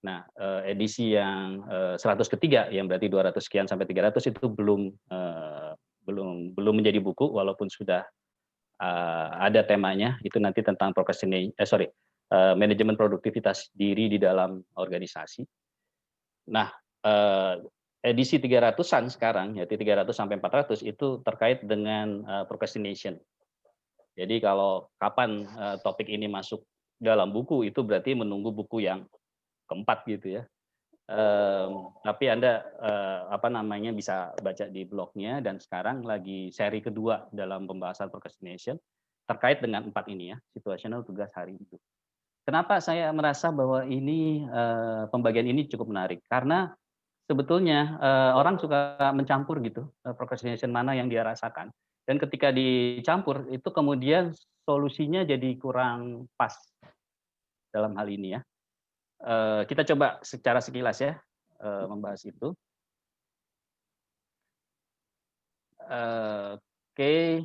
Nah, edisi yang 100 ketiga yang berarti 200 sekian sampai 300 itu belum menjadi buku walaupun sudah ada temanya, itu nanti tentang manajemen produktivitas diri di dalam organisasi. Nah, edisi 300-an sekarang, yaitu 300 sampai 400 itu terkait dengan procrastination. Jadi kalau kapan topik ini masuk dalam buku itu berarti menunggu buku yang keempat gitu ya. Tapi Anda bisa baca di blognya, dan sekarang lagi seri kedua dalam pembahasan procrastination terkait dengan 4 ini ya, situasional, tugas, hari itu. Kenapa saya merasa bahwa ini pembagian ini cukup menarik? Karena sebetulnya orang suka mencampur gitu, procrastination mana yang dia rasakan. Dan ketika dicampur itu kemudian solusinya jadi kurang pas dalam hal ini ya. Kita coba secara sekilas ya membahas itu. Oke.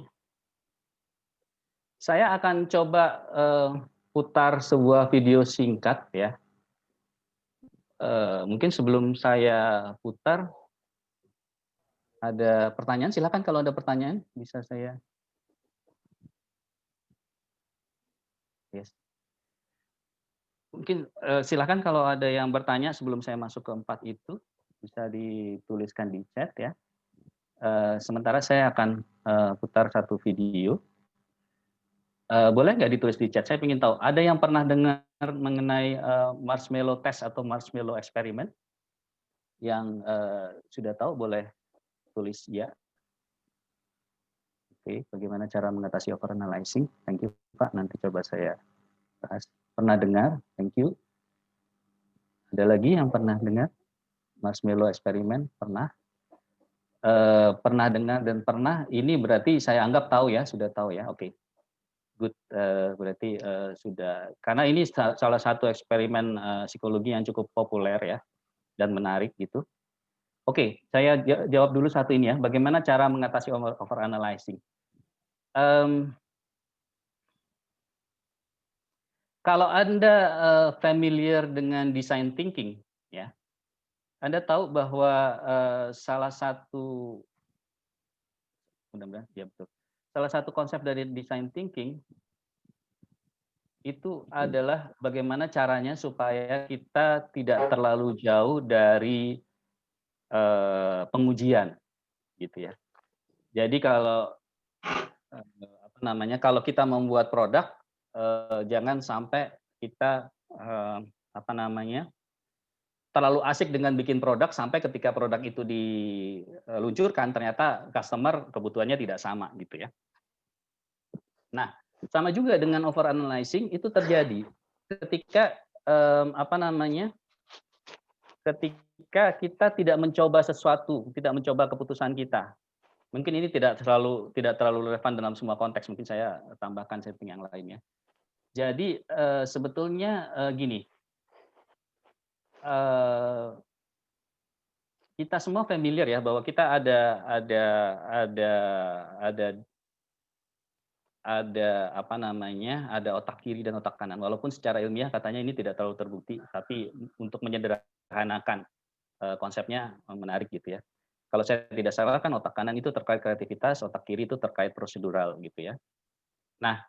Saya akan coba putar sebuah video singkat ya. Mungkin sebelum saya putar, ada pertanyaan, silakan kalau ada pertanyaan bisa saya. Yes. Mungkin silakan kalau ada yang bertanya sebelum saya masuk ke 4 itu, bisa dituliskan di chat ya. Sementara saya akan putar satu video. Boleh nggak ditulis di chat? Saya ingin tahu, ada yang pernah dengar mengenai marshmallow test atau marshmallow eksperimen? Yang sudah tahu boleh tulis ya. Oke, bagaimana cara mengatasi overanalyzing? Thank you Pak, nanti coba saya bahas. Pernah dengar? Thank you. Ada lagi yang pernah dengar marshmallow eksperimen? Pernah? Pernah dengar dan pernah, ini berarti saya anggap tahu ya, sudah tahu ya, oke. Good, berarti sudah, karena ini salah satu eksperimen psikologi yang cukup populer ya. dan menarik gitu. Oke, saya jawab dulu satu ini ya. Bagaimana cara mengatasi overanalyzing? Kalau Anda familiar dengan design thinking, ya, Anda tahu bahwa salah satu, mudah-mudahan ya betul, salah satu konsep dari design thinking itu adalah bagaimana caranya supaya kita tidak terlalu jauh dari pengujian, gitu ya. Jadi kalau apa namanya, kalau kita membuat produk, jangan sampai kita apa namanya, terlalu asik dengan bikin produk sampai ketika produk itu diluncurkan ternyata customer kebutuhannya tidak sama gitu ya. Nah, sama juga dengan overanalyzing itu terjadi ketika apa namanya, ketika kita tidak mencoba sesuatu, tidak mencoba keputusan kita. Mungkin ini tidak terlalu relevan dalam semua konteks, mungkin saya tambahkan setting yang lainnya. Jadi sebetulnya gini, kita semua familiar ya bahwa kita ada apa namanya, ada otak kiri dan otak kanan. Walaupun secara ilmiah katanya ini tidak terlalu terbukti, tapi untuk menyederhanakan konsepnya menarik gitu ya. Kalau saya tidak salah kan otak kanan itu terkait kreativitas, otak kiri itu terkait prosedural gitu ya. Nah,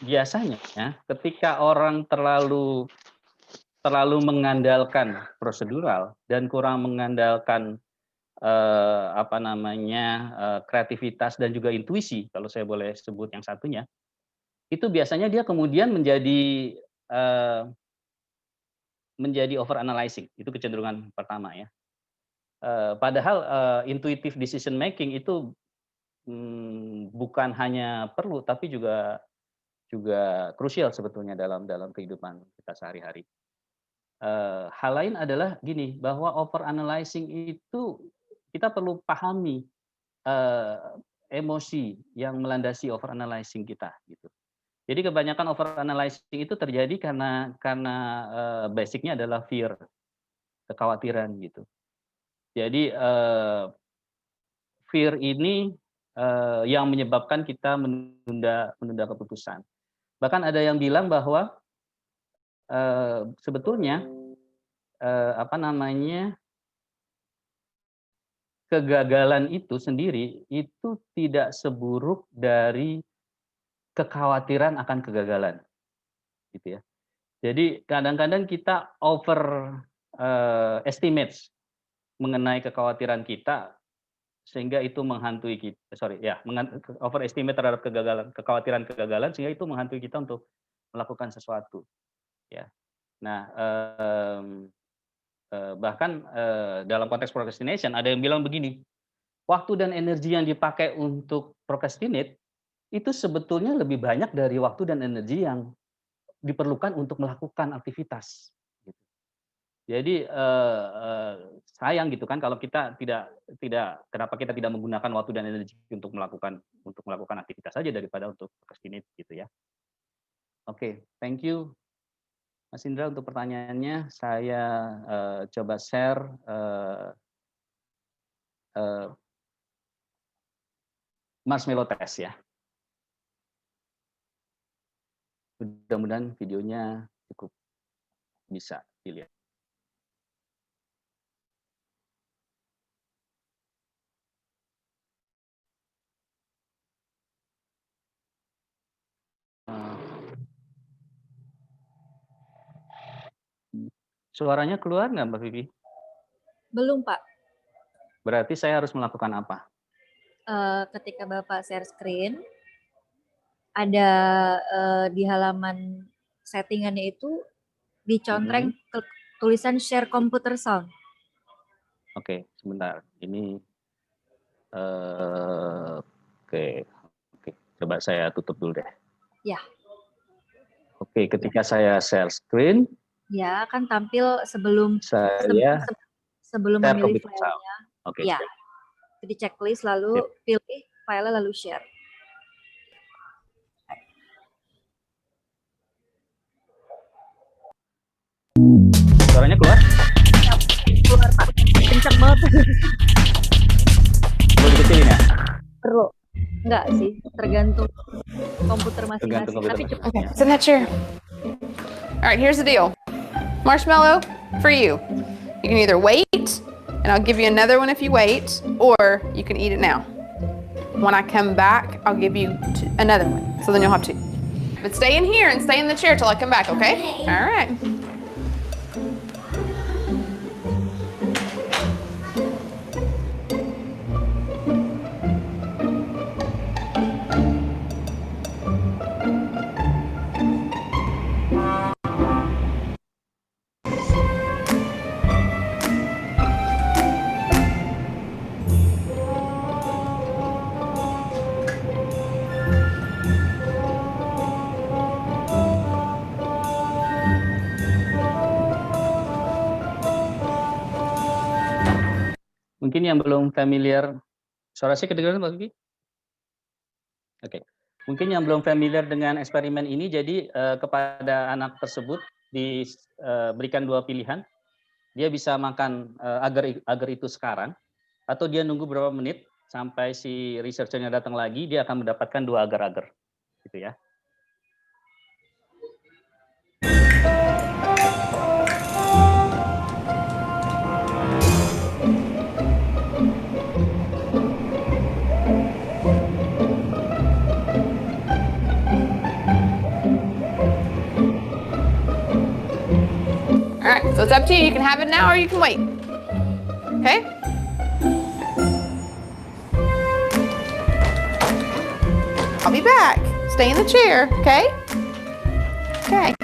biasanya ketika orang terlalu mengandalkan prosedural dan kurang mengandalkan apa namanya, kreativitas dan juga intuisi, kalau saya boleh sebut yang satunya, itu biasanya dia kemudian menjadi overanalyzing, itu kecenderungan pertama ya. Padahal intuitive decision making itu bukan hanya perlu tapi juga krusial sebetulnya dalam kehidupan kita sehari-hari. Hal lain adalah gini, bahwa overanalyzing itu kita perlu pahami emosi yang melandasi overanalyzing kita gitu. Jadi kebanyakan overanalyzing itu terjadi karena basic-nya adalah fear, kekhawatiran gitu. Jadi fear ini yang menyebabkan kita menunda keputusan. Bahkan ada yang bilang bahwa sebetulnya apa namanya, kegagalan itu sendiri itu tidak seburuk dari kekhawatiran akan kegagalan, gitu ya. Jadi kadang-kadang kita estimates mengenai kekhawatiran kita sehingga itu menghantui kita, overestimate terhadap kekhawatiran kegagalan sehingga itu menghantui kita untuk melakukan sesuatu, ya. Nah, bahkan dalam konteks procrastination ada yang bilang begini, waktu dan energi yang dipakai untuk procrastinate itu sebetulnya lebih banyak dari waktu dan energi yang diperlukan untuk melakukan aktivitas. Jadi sayang gitu kan kalau kita tidak kenapa kita tidak menggunakan waktu dan energi untuk melakukan aktivitas saja daripada untuk procrastinate gitu ya. Oke, thank you Mas Indra untuk pertanyaannya. Saya coba share marshmallow test ya. Mudah-mudahan videonya cukup bisa dilihat. Suaranya keluar nggak Mbak Vivi? Belum, Pak. Berarti saya harus melakukan apa? Ketika Bapak share screen, ada di halaman settingannya itu dicontreng tulisan share computer sound. Oke, sebentar. Ini oke. Coba saya tutup dulu deh. Ya. Oke, ketika saya share screen, Ya, kan tampil sebelum saya sebelum share memilih computer sound. filenya. Oke. Ya. Di checklist lalu pilih file lalu share. Suaranya keluar? Keluar Pak, kenceng banget. Perlu dikecilin ya? Perlu. Enggak sih, tergantung komputer Tergantung masing-masing. Tapi komputer cepat. Okay, sit in that chair. All right, here's the deal. Marshmallow for you. You can either wait, and I'll give you another one if you wait, or you can eat it now. When I come back, I'll give you another one, so then you'll have two. But stay in here and stay in the chair till I come back, okay? All right. Mungkin yang belum familiar, suara saya kedengaran Mbak Vivi? Oke. Mungkin yang belum familiar dengan eksperimen ini, jadi kepada anak tersebut diberikan dua pilihan. Dia bisa makan agar itu sekarang, atau dia nunggu beberapa menit sampai si researcher-nya datang lagi, dia akan mendapatkan dua agar-agar. Gitu ya. All right, so it's up to you. You can have it now or you can wait. Okay? I'll be back. Stay in the chair, okay? Okay.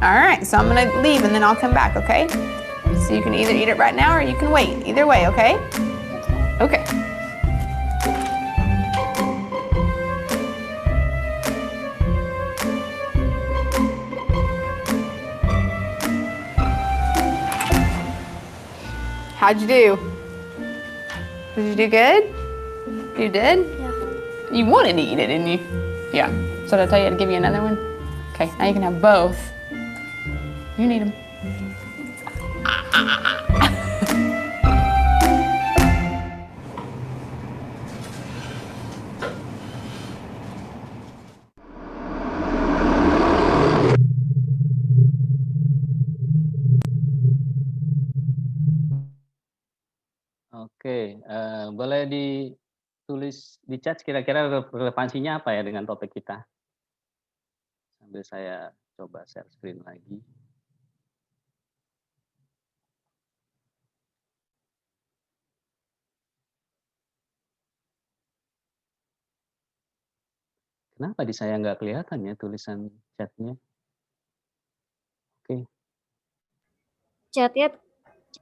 All right, so I'm gonna leave and then I'll come back, okay? So you can either eat it right now or you can wait. Either way, okay? Okay. How'd you do? Did you do good? You did? Yeah. You wanted to eat it, didn't you? Yeah. So did I tell you to give you another one? Okay, now you can have both. You need them. Oke, boleh ditulis di chat kira-kira relevansinya apa ya dengan topik kita? Sambil saya coba share screen lagi. Kenapa di saya nggak kelihatan ya tulisan chatnya? Oke, Chatnya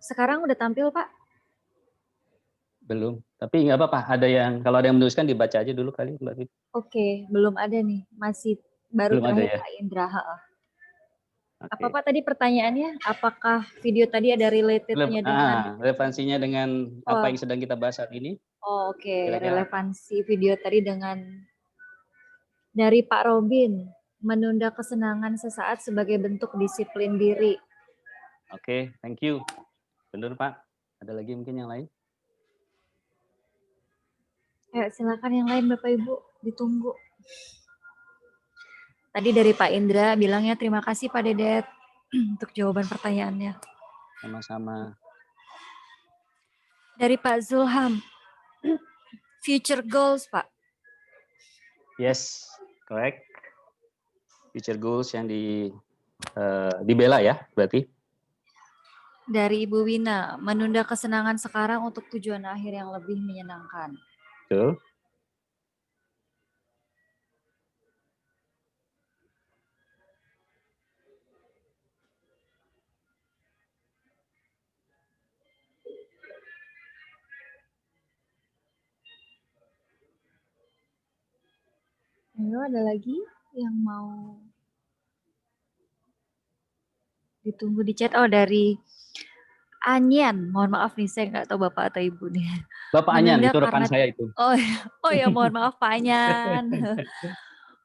sekarang udah tampil Pak. belum. Tapi nggak apa-apa. Kalau ada yang menuliskan dibaca aja dulu kali, Mbak Vivi. Oke, belum ada nih. Masih baru Belum ada terakhir ya? Pak Indra. Oke. Apa Pak tadi pertanyaannya? Apakah video tadi ada relatednya dengan Relevansinya dengan apa yang sedang kita bahas saat ini? Oh, oke, Kira-kira relevansi video tadi dengan dari Pak Robin, menunda kesenangan sesaat sebagai bentuk disiplin diri. Oke, thank you. Benar Pak. Ada lagi mungkin yang lain? Silakan yang lain Bapak Ibu, ditunggu. Tadi dari Pak Indra bilangnya terima kasih Pak Dedet untuk jawaban pertanyaannya. Sama-sama. Dari Pak Zulham, future goals Pak. Yes. correct. Future goals yang dibela ya, berarti. Dari Ibu Wina, menunda kesenangan sekarang untuk tujuan akhir yang lebih menyenangkan. Betul. Ayo, ada lagi yang mau ditunggu di chat? Oh, dari Anyan. Mohon maaf nih, saya nggak tahu Bapak atau Ibu nih. Bapak Anyan, Menunda itu rekan karena saya itu. oh ya, mohon maaf Pak Anyan.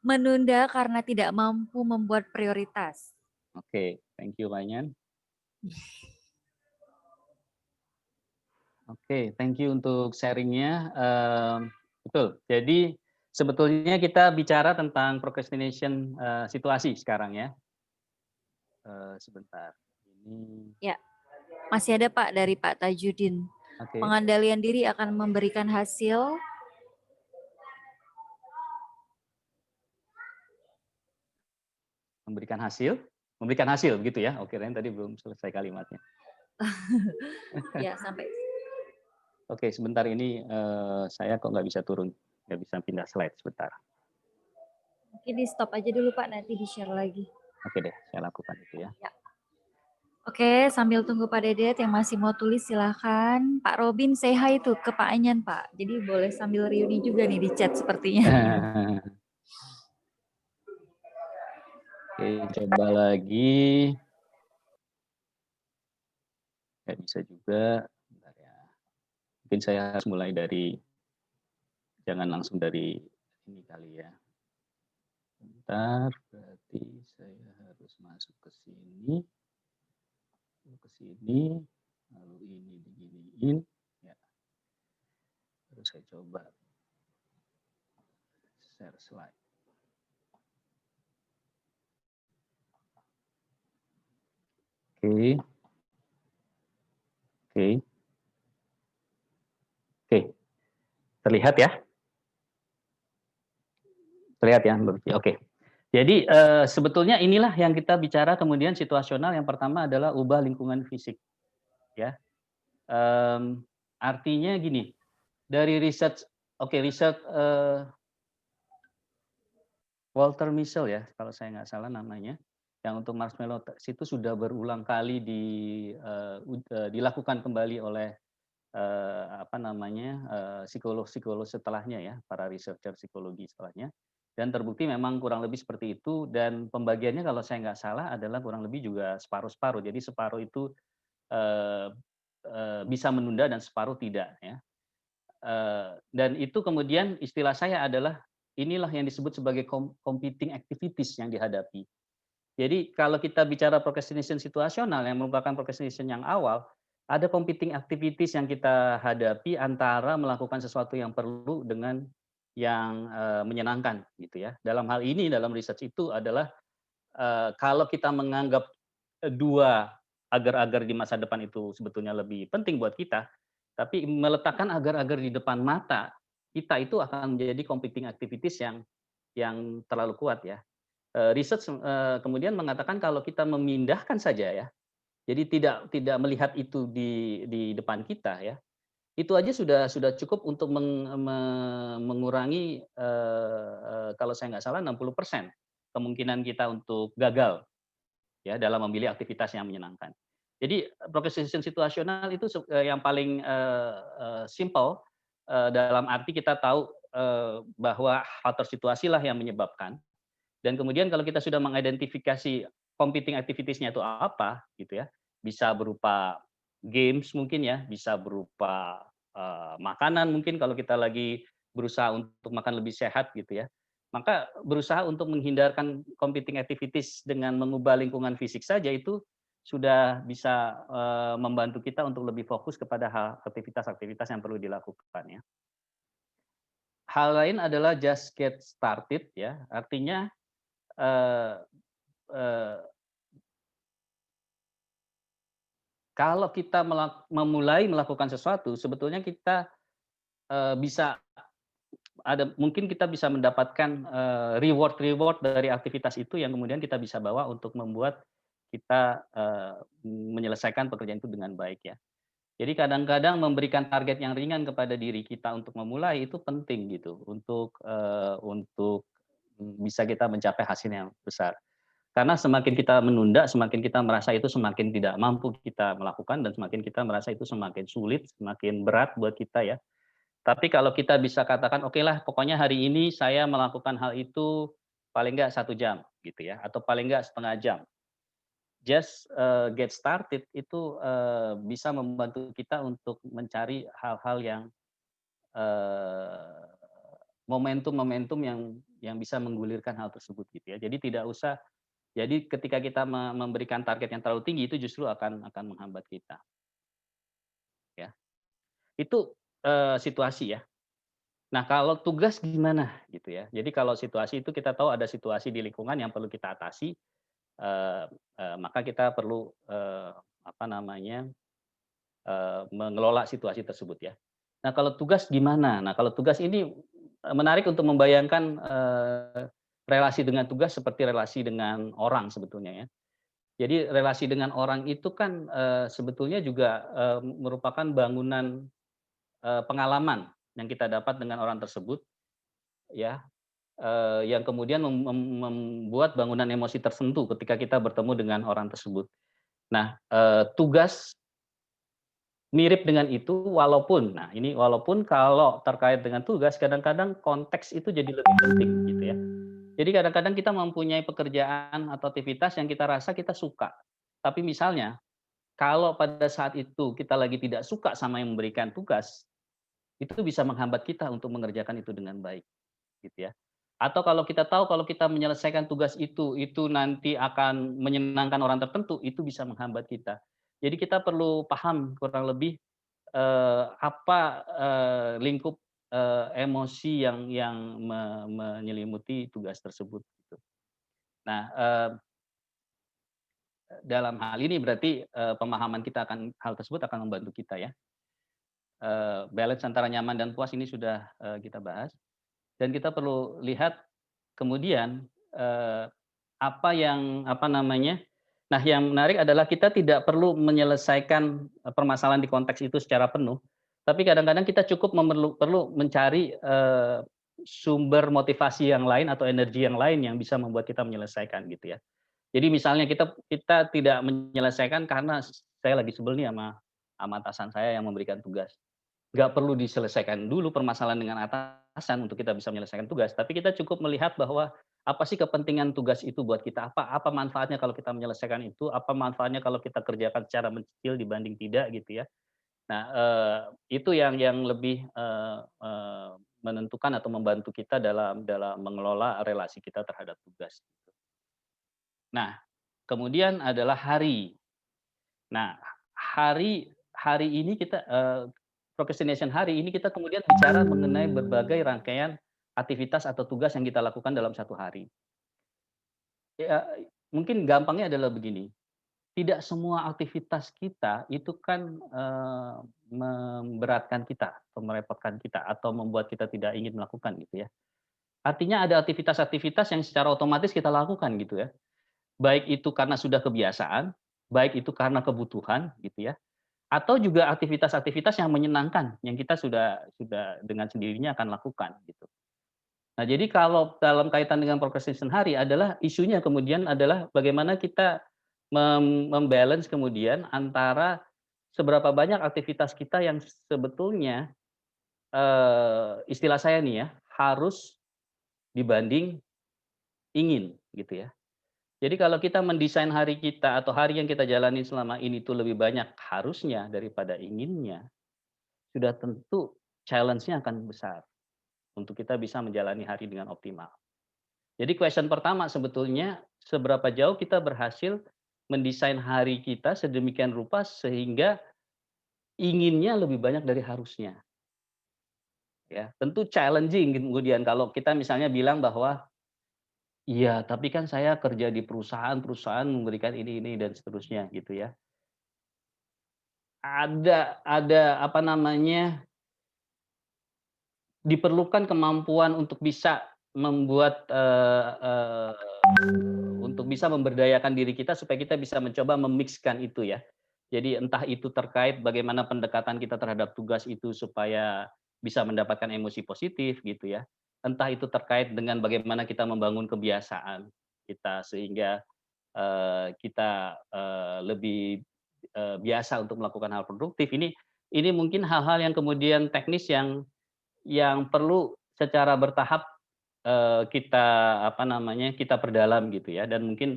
Menunda karena tidak mampu membuat prioritas. Oke, thank you Pak Anyan. Oke, thank you untuk sharingnya. Betul, jadi sebetulnya kita bicara tentang procrastination situasi sekarang ya. Sebentar, ini. Ya, masih ada Pak dari Pak Tajudin. Oke. Pengendalian diri akan memberikan hasil. Memberikan hasil begitu ya. Oke, Ren tadi belum selesai kalimatnya. Ya, sampai. Oke, sebentar ini saya kok nggak bisa turun, nggak bisa pindah slide sebentar. Mungkin di stop aja dulu Pak, nanti di share lagi. Oke deh, saya lakukan itu ya. Oke, sambil tunggu Pak Dedet yang masih mau tulis silahkan. Pak Robin say hi tuh ke Pak Anyan Pak. Jadi boleh sambil reuni juga nih di chat sepertinya. Oke, coba lagi. Nggak bisa juga. Bentar ya. Mungkin saya harus mulai dari, jangan langsung dari ini kali ya. Bentar, berarti saya harus masuk ke sini. Ke sini, lalu ini diginiin. Ya. Terus saya coba share slide. Oke. Oke. Terlihat ya? Terlihat ya? Oke. Jadi sebetulnya inilah yang kita bicara kemudian situasional. Yang pertama adalah ubah lingkungan fisik. Ya. Artinya gini, dari riset Walter Mischel ya, kalau saya nggak salah namanya, yang untuk marshmallow itu sudah berulang kali dilakukan kembali oleh psikolog setelahnya ya, para researcher psikologi setelahnya, dan terbukti memang kurang lebih seperti itu, dan pembagiannya kalau saya nggak salah adalah kurang lebih juga separuh-separuh. Jadi separuh itu bisa menunda dan separuh tidak ya. Dan itu kemudian istilah saya adalah inilah yang disebut sebagai competing activities yang dihadapi. Jadi kalau kita bicara procrastination situasional yang merupakan procrastination yang awal, ada competing activities yang kita hadapi antara melakukan sesuatu yang perlu dengan yang menyenangkan gitu ya. Dalam hal ini dalam research itu adalah kalau kita menganggap dua agar-agar di masa depan itu sebetulnya lebih penting buat kita, tapi meletakkan agar-agar di depan mata kita itu akan menjadi competing activities yang terlalu kuat ya. Research kemudian mengatakan kalau kita memindahkan saja ya, jadi tidak melihat itu di depan kita ya, itu aja sudah cukup untuk mengurangi kalau saya nggak salah 60% kemungkinan kita untuk gagal ya dalam memilih aktivitas yang menyenangkan. Jadi procrastination situasional itu yang paling simple dalam arti kita tahu bahwa faktor situasi lah yang menyebabkan. Dan kemudian kalau kita sudah mengidentifikasi competing activities-nya itu apa, gitu ya, bisa berupa games mungkin ya, bisa berupa makanan mungkin kalau kita lagi berusaha untuk makan lebih sehat gitu ya. Maka berusaha untuk menghindarkan competing activities dengan mengubah lingkungan fisik saja itu sudah bisa membantu kita untuk lebih fokus kepada aktivitas-aktivitas yang perlu dilakukan ya. Hal lain adalah just get started ya, artinya kalau kita memulai melakukan sesuatu, sebetulnya kita bisa mungkin kita bisa mendapatkan reward dari aktivitas itu yang kemudian kita bisa bawa untuk membuat kita menyelesaikan pekerjaan itu dengan baik ya. Jadi kadang-kadang memberikan target yang ringan kepada diri kita untuk memulai itu penting gitu untuk bisa kita mencapai hasil yang besar. Karena semakin kita menunda, semakin kita merasa itu semakin tidak mampu kita melakukan dan semakin kita merasa itu semakin sulit, semakin berat buat kita ya. Tapi kalau kita bisa katakan, oke lah pokoknya hari ini saya melakukan hal itu paling nggak 1 jam gitu ya, atau paling nggak setengah jam. Just get started itu bisa membantu kita untuk mencari hal-hal yang momentum-momentum yang bisa menggulirkan hal tersebut gitu ya. Jadi ketika kita memberikan target yang terlalu tinggi itu justru akan menghambat kita. Ya. Itu situasi ya. Nah, kalau tugas gimana gitu ya. Jadi kalau situasi itu kita tahu ada situasi di lingkungan yang perlu kita atasi, maka kita perlu mengelola situasi tersebut ya. Nah, kalau tugas gimana? Nah, kalau tugas ini menarik untuk membayangkan relasi dengan tugas seperti relasi dengan orang sebetulnya ya. Jadi relasi dengan orang itu kan sebetulnya juga merupakan bangunan pengalaman yang kita dapat dengan orang tersebut ya, yang kemudian membuat bangunan emosi tersentuh ketika kita bertemu dengan orang tersebut. Nah, tugas mirip dengan itu walaupun kalau terkait dengan tugas kadang-kadang konteks itu jadi lebih penting gitu ya. Jadi kadang-kadang kita mempunyai pekerjaan atau aktivitas yang kita rasa kita suka. Tapi misalnya kalau pada saat itu kita lagi tidak suka sama yang memberikan tugas, itu bisa menghambat kita untuk mengerjakan itu dengan baik gitu ya. Atau kalau kita tahu kalau kita menyelesaikan tugas itu nanti akan menyenangkan orang tertentu, itu bisa menghambat kita. Jadi kita perlu paham kurang lebih apa lingkup emosi yang menyelimuti tugas tersebut gitu. Nah, dalam hal ini berarti pemahaman kita akan hal tersebut akan membantu kita ya. Balance antara nyaman dan puas ini sudah kita bahas dan kita perlu lihat kemudian nah yang menarik adalah kita tidak perlu menyelesaikan permasalahan di konteks itu secara penuh, tapi kadang-kadang kita cukup perlu mencari sumber motivasi yang lain atau energi yang lain yang bisa membuat kita menyelesaikan gitu ya. Jadi misalnya kita tidak menyelesaikan karena saya lagi sebel nih sama atasan saya yang memberikan tugas. Nggak perlu diselesaikan dulu permasalahan dengan atasan untuk kita bisa menyelesaikan tugas, tapi kita cukup melihat bahwa apa sih kepentingan tugas itu buat kita, apa manfaatnya kalau kita menyelesaikan itu, apa manfaatnya kalau kita kerjakan secara mencicil dibanding tidak gitu ya. Nah, itu yang lebih menentukan atau membantu kita dalam mengelola relasi kita terhadap tugas. Nah, kemudian adalah hari. Nah, hari ini kita procrastination hari ini kita kemudian bicara mengenai berbagai rangkaian aktivitas atau tugas yang kita lakukan dalam satu hari. Ya, mungkin gampangnya adalah begini, tidak semua aktivitas kita itu kan memberatkan kita, atau merepotkan kita, atau membuat kita tidak ingin melakukan gitu ya. Artinya ada aktivitas-aktivitas yang secara otomatis kita lakukan gitu ya. Baik itu karena sudah kebiasaan, baik itu karena kebutuhan gitu ya. Atau juga aktivitas-aktivitas yang menyenangkan yang kita sudah dengan sendirinya akan lakukan gitu. Nah, jadi kalau dalam kaitan dengan procrastination hari adalah isunya kemudian adalah bagaimana kita membalance kemudian antara seberapa banyak aktivitas kita yang sebetulnya istilah saya nih ya, harus dibanding ingin gitu ya. Jadi kalau kita mendesain hari kita atau hari yang kita jalani selama ini itu lebih banyak harusnya daripada inginnya, sudah tentu challenge-nya akan besar untuk kita bisa menjalani hari dengan optimal. Jadi question pertama sebetulnya seberapa jauh kita berhasil mendesain hari kita sedemikian rupa sehingga inginnya lebih banyak dari harusnya. Ya, tentu challenging kemudian kalau kita misalnya bilang bahwa iya, tapi kan saya kerja di perusahaan memberikan ini dan seterusnya gitu ya. Ada diperlukan kemampuan untuk bisa membuat, untuk bisa memberdayakan diri kita supaya kita bisa mencoba memixkan itu ya. Jadi entah itu terkait bagaimana pendekatan kita terhadap tugas itu supaya bisa mendapatkan emosi positif gitu ya. Entah itu terkait dengan bagaimana kita membangun kebiasaan kita sehingga, kita, lebih, biasa untuk melakukan hal produktif. Ini mungkin hal-hal yang kemudian teknis yang perlu secara bertahap, kita apa namanya, kita perdalam gitu ya dan mungkin,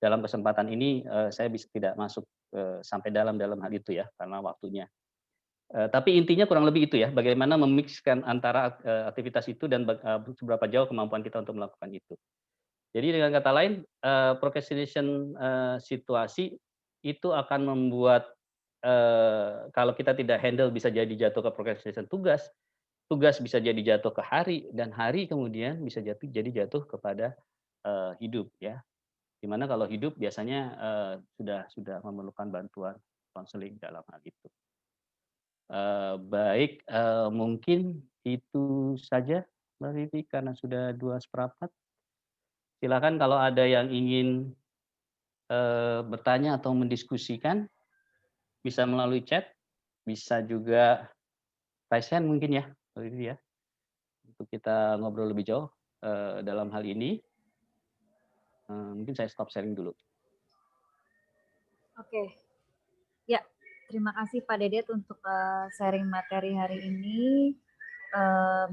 dalam kesempatan ini, saya tidak masuk, sampai dalam hal itu ya karena waktunya. Tapi intinya kurang lebih itu ya, bagaimana memixkan antara, aktivitas itu dan seberapa jauh kemampuan kita untuk melakukan itu. Jadi dengan kata lain, procrastination, situasi itu akan membuat, kalau kita tidak handle bisa jadi jatuh ke procrastination tugas, tugas bisa jadi jatuh ke hari, dan hari kemudian bisa jadi jatuh kepada, hidup ya. Di mana kalau hidup biasanya, sudah memerlukan bantuan konseling dalam hal itu. Baik, mungkin itu saja Mbak Vivi karena sudah 2:15. Silakan kalau ada yang ingin, bertanya atau mendiskusikan, bisa melalui chat, bisa juga raise hand mungkin ya Mbak Vivi ya, untuk kita ngobrol lebih jauh, dalam hal ini. Mungkin saya stop sharing dulu. Oke. Ya, terima kasih Pak Dedet untuk sharing materi hari ini.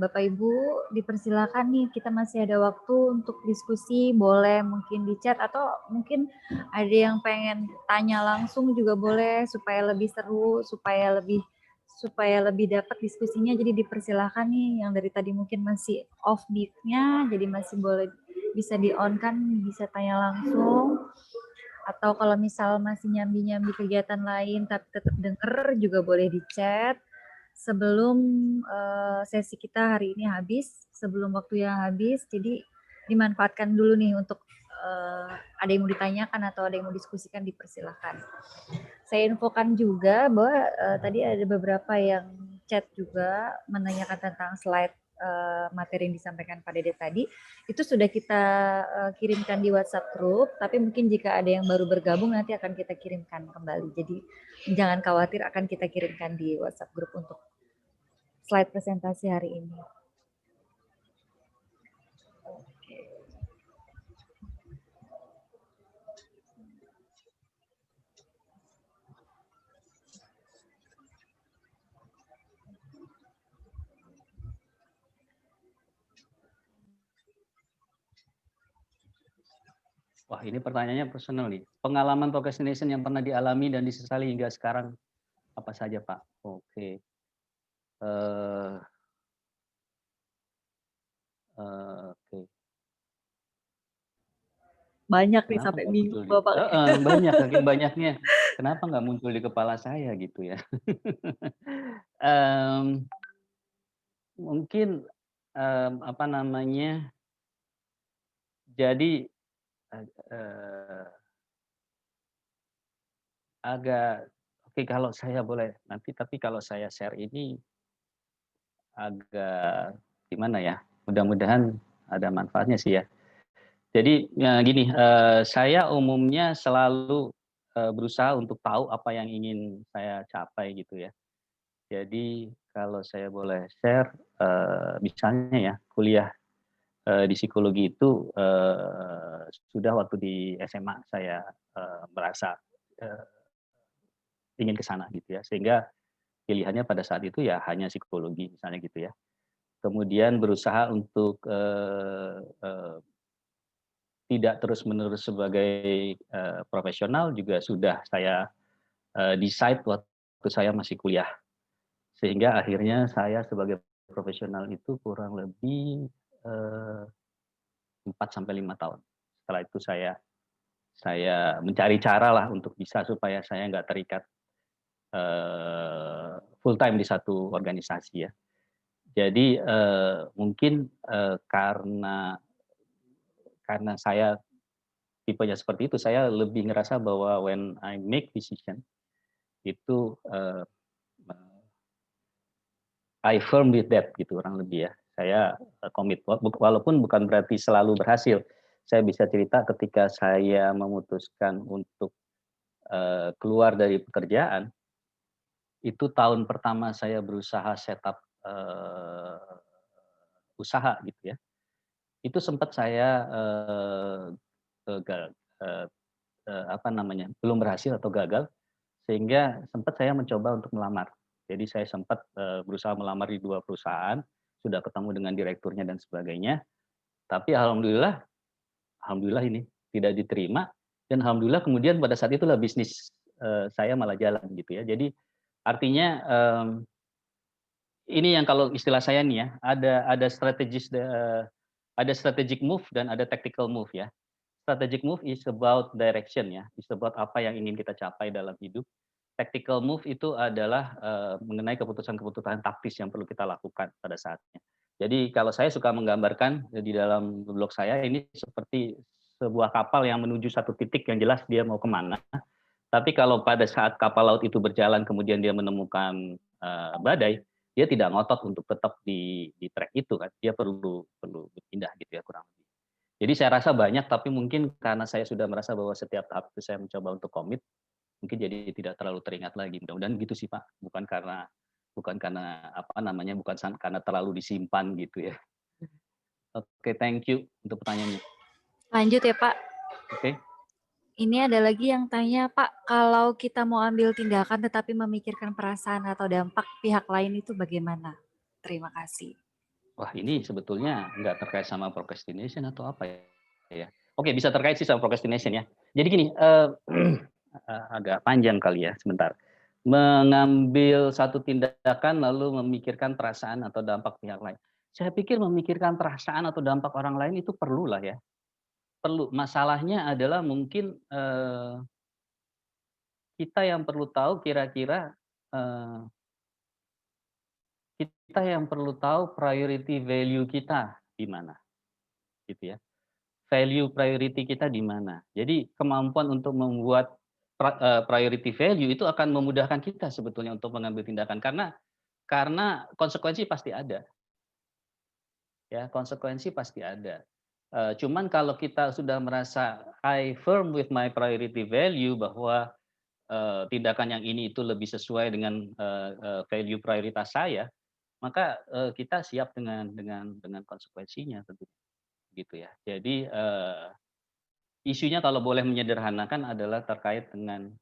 Bapak Ibu dipersilakan nih, kita masih ada waktu untuk diskusi, boleh mungkin di chat atau mungkin ada yang pengen tanya langsung juga boleh supaya lebih seru, supaya lebih dapat diskusinya. Jadi dipersilakan nih yang dari tadi mungkin masih off mic-nya, jadi masih boleh bisa di-on kan, bisa tanya langsung. Atau kalau misal masih nyambi-nyambi kegiatan lain tapi tetap denger juga boleh di chat sebelum sesi kita hari ini habis, sebelum waktu yang habis. Jadi dimanfaatkan dulu nih untuk ada yang mau ditanyakan atau ada yang mau diskusikan, dipersilakan. Saya infokan juga bahwa tadi ada beberapa yang chat juga menanyakan tentang slide materi yang disampaikan Pak Dede tadi, itu sudah kita kirimkan di WhatsApp group, tapi mungkin jika ada yang baru bergabung nanti akan kita kirimkan kembali. Jadi jangan khawatir, akan kita kirimkan di WhatsApp group untuk slide presentasi hari ini. Wah, ini pertanyaannya personal nih. Pengalaman procrastination yang pernah dialami dan disesali hingga sekarang apa saja, Pak? Oke. Oke. Banyak nih Kenapa sampai nggak muncul bingung Bapak. banyak, saking banyaknya. Kenapa nggak muncul di kepala saya gitu ya? Mungkin, apa namanya, jadi, agak oke kalau saya boleh nanti, tapi kalau saya share ini agak gimana ya, mudah-mudahan ada manfaatnya sih ya. Jadi, ya gini, saya umumnya selalu, berusaha untuk tahu apa yang ingin saya capai gitu ya. Jadi kalau saya boleh share, misalnya ya kuliah, di psikologi itu, sudah waktu di SMA saya, merasa, eee, ingin ke sana gitu ya, sehingga pilihannya pada saat itu ya hanya psikologi misalnya gitu ya. Kemudian berusaha untuk, tidak terus-menerus sebagai, profesional juga sudah saya, decide waktu saya masih kuliah. Sehingga akhirnya saya sebagai profesional itu kurang lebih, eee, 4 sampai 5 tahun. Setelah itu saya mencari cara lah untuk bisa supaya saya nggak terikat, full time di satu organisasi ya. Jadi, mungkin, karena saya tipenya seperti itu, saya lebih ngerasa bahwa when I make decision itu, I firm with that gitu kurang lebih ya. Saya komit walaupun bukan berarti selalu berhasil. Saya bisa cerita ketika saya memutuskan untuk keluar dari pekerjaan, itu tahun pertama saya berusaha setup usaha gitu ya. Itu sempat saya gagal, apa namanya, belum berhasil atau gagal, sehingga sempat saya mencoba untuk melamar. Jadi saya sempat berusaha melamar di 2 perusahaan, sudah ketemu dengan direkturnya dan sebagainya, tapi alhamdulillah ini tidak diterima, dan alhamdulillah kemudian pada saat itulah bisnis saya malah jalan gitu ya. Jadi artinya, ini yang kalau istilah saya nih ya, ada strategic move dan ada tactical move ya. Strategic move is about direction ya, is about apa yang ingin kita capai dalam hidup. Tactical move itu adalah mengenai keputusan-keputusan taktis yang perlu kita lakukan pada saatnya. Jadi kalau saya suka menggambarkan di dalam blog saya ini seperti sebuah kapal yang menuju satu titik yang jelas dia mau kemana. Tapi kalau pada saat kapal laut itu berjalan kemudian dia menemukan badai, dia tidak ngotot untuk tetap di track itu kan. Dia perlu berpindah gitu ya kurang lebih. Jadi saya rasa banyak, tapi mungkin karena saya sudah merasa bahwa setiap tahap itu saya mencoba untuk komit, mungkin jadi tidak terlalu teringat lagi. Mudah-mudahan gitu sih Pak, bukan karena apa namanya, bukan karena terlalu disimpan gitu ya. Oke, thank you untuk pertanyaannya. Lanjut ya Pak. Oke. Ini ada lagi yang tanya, Pak, kalau kita mau ambil tindakan tetapi memikirkan perasaan atau dampak pihak lain itu bagaimana? Terima kasih. Wah, ini sebetulnya nggak terkait sama procrastination atau apa ya? Oke, bisa terkait sih sama procrastination ya. Jadi gini, agak panjang kali ya, sebentar. Mengambil satu tindakan lalu memikirkan perasaan atau dampak pihak lain. Saya pikir memikirkan perasaan atau dampak orang lain itu perlulah ya. Perlu. Masalahnya adalah mungkin kita yang perlu tahu kira-kira kita yang perlu tahu priority value kita di mana, gitu ya. Value priority kita di mana. Jadi kemampuan untuk membuat priority value itu akan memudahkan kita sebetulnya untuk mengambil tindakan karena konsekuensi pasti ada. Ya, konsekuensi pasti ada. Cuman kalau kita sudah merasa I firm with my priority value bahwa tindakan yang ini itu lebih sesuai dengan value prioritas saya, maka kita siap dengan konsekuensinya tentu gitu ya. Jadi isunya kalau boleh menyederhanakan adalah terkait dengan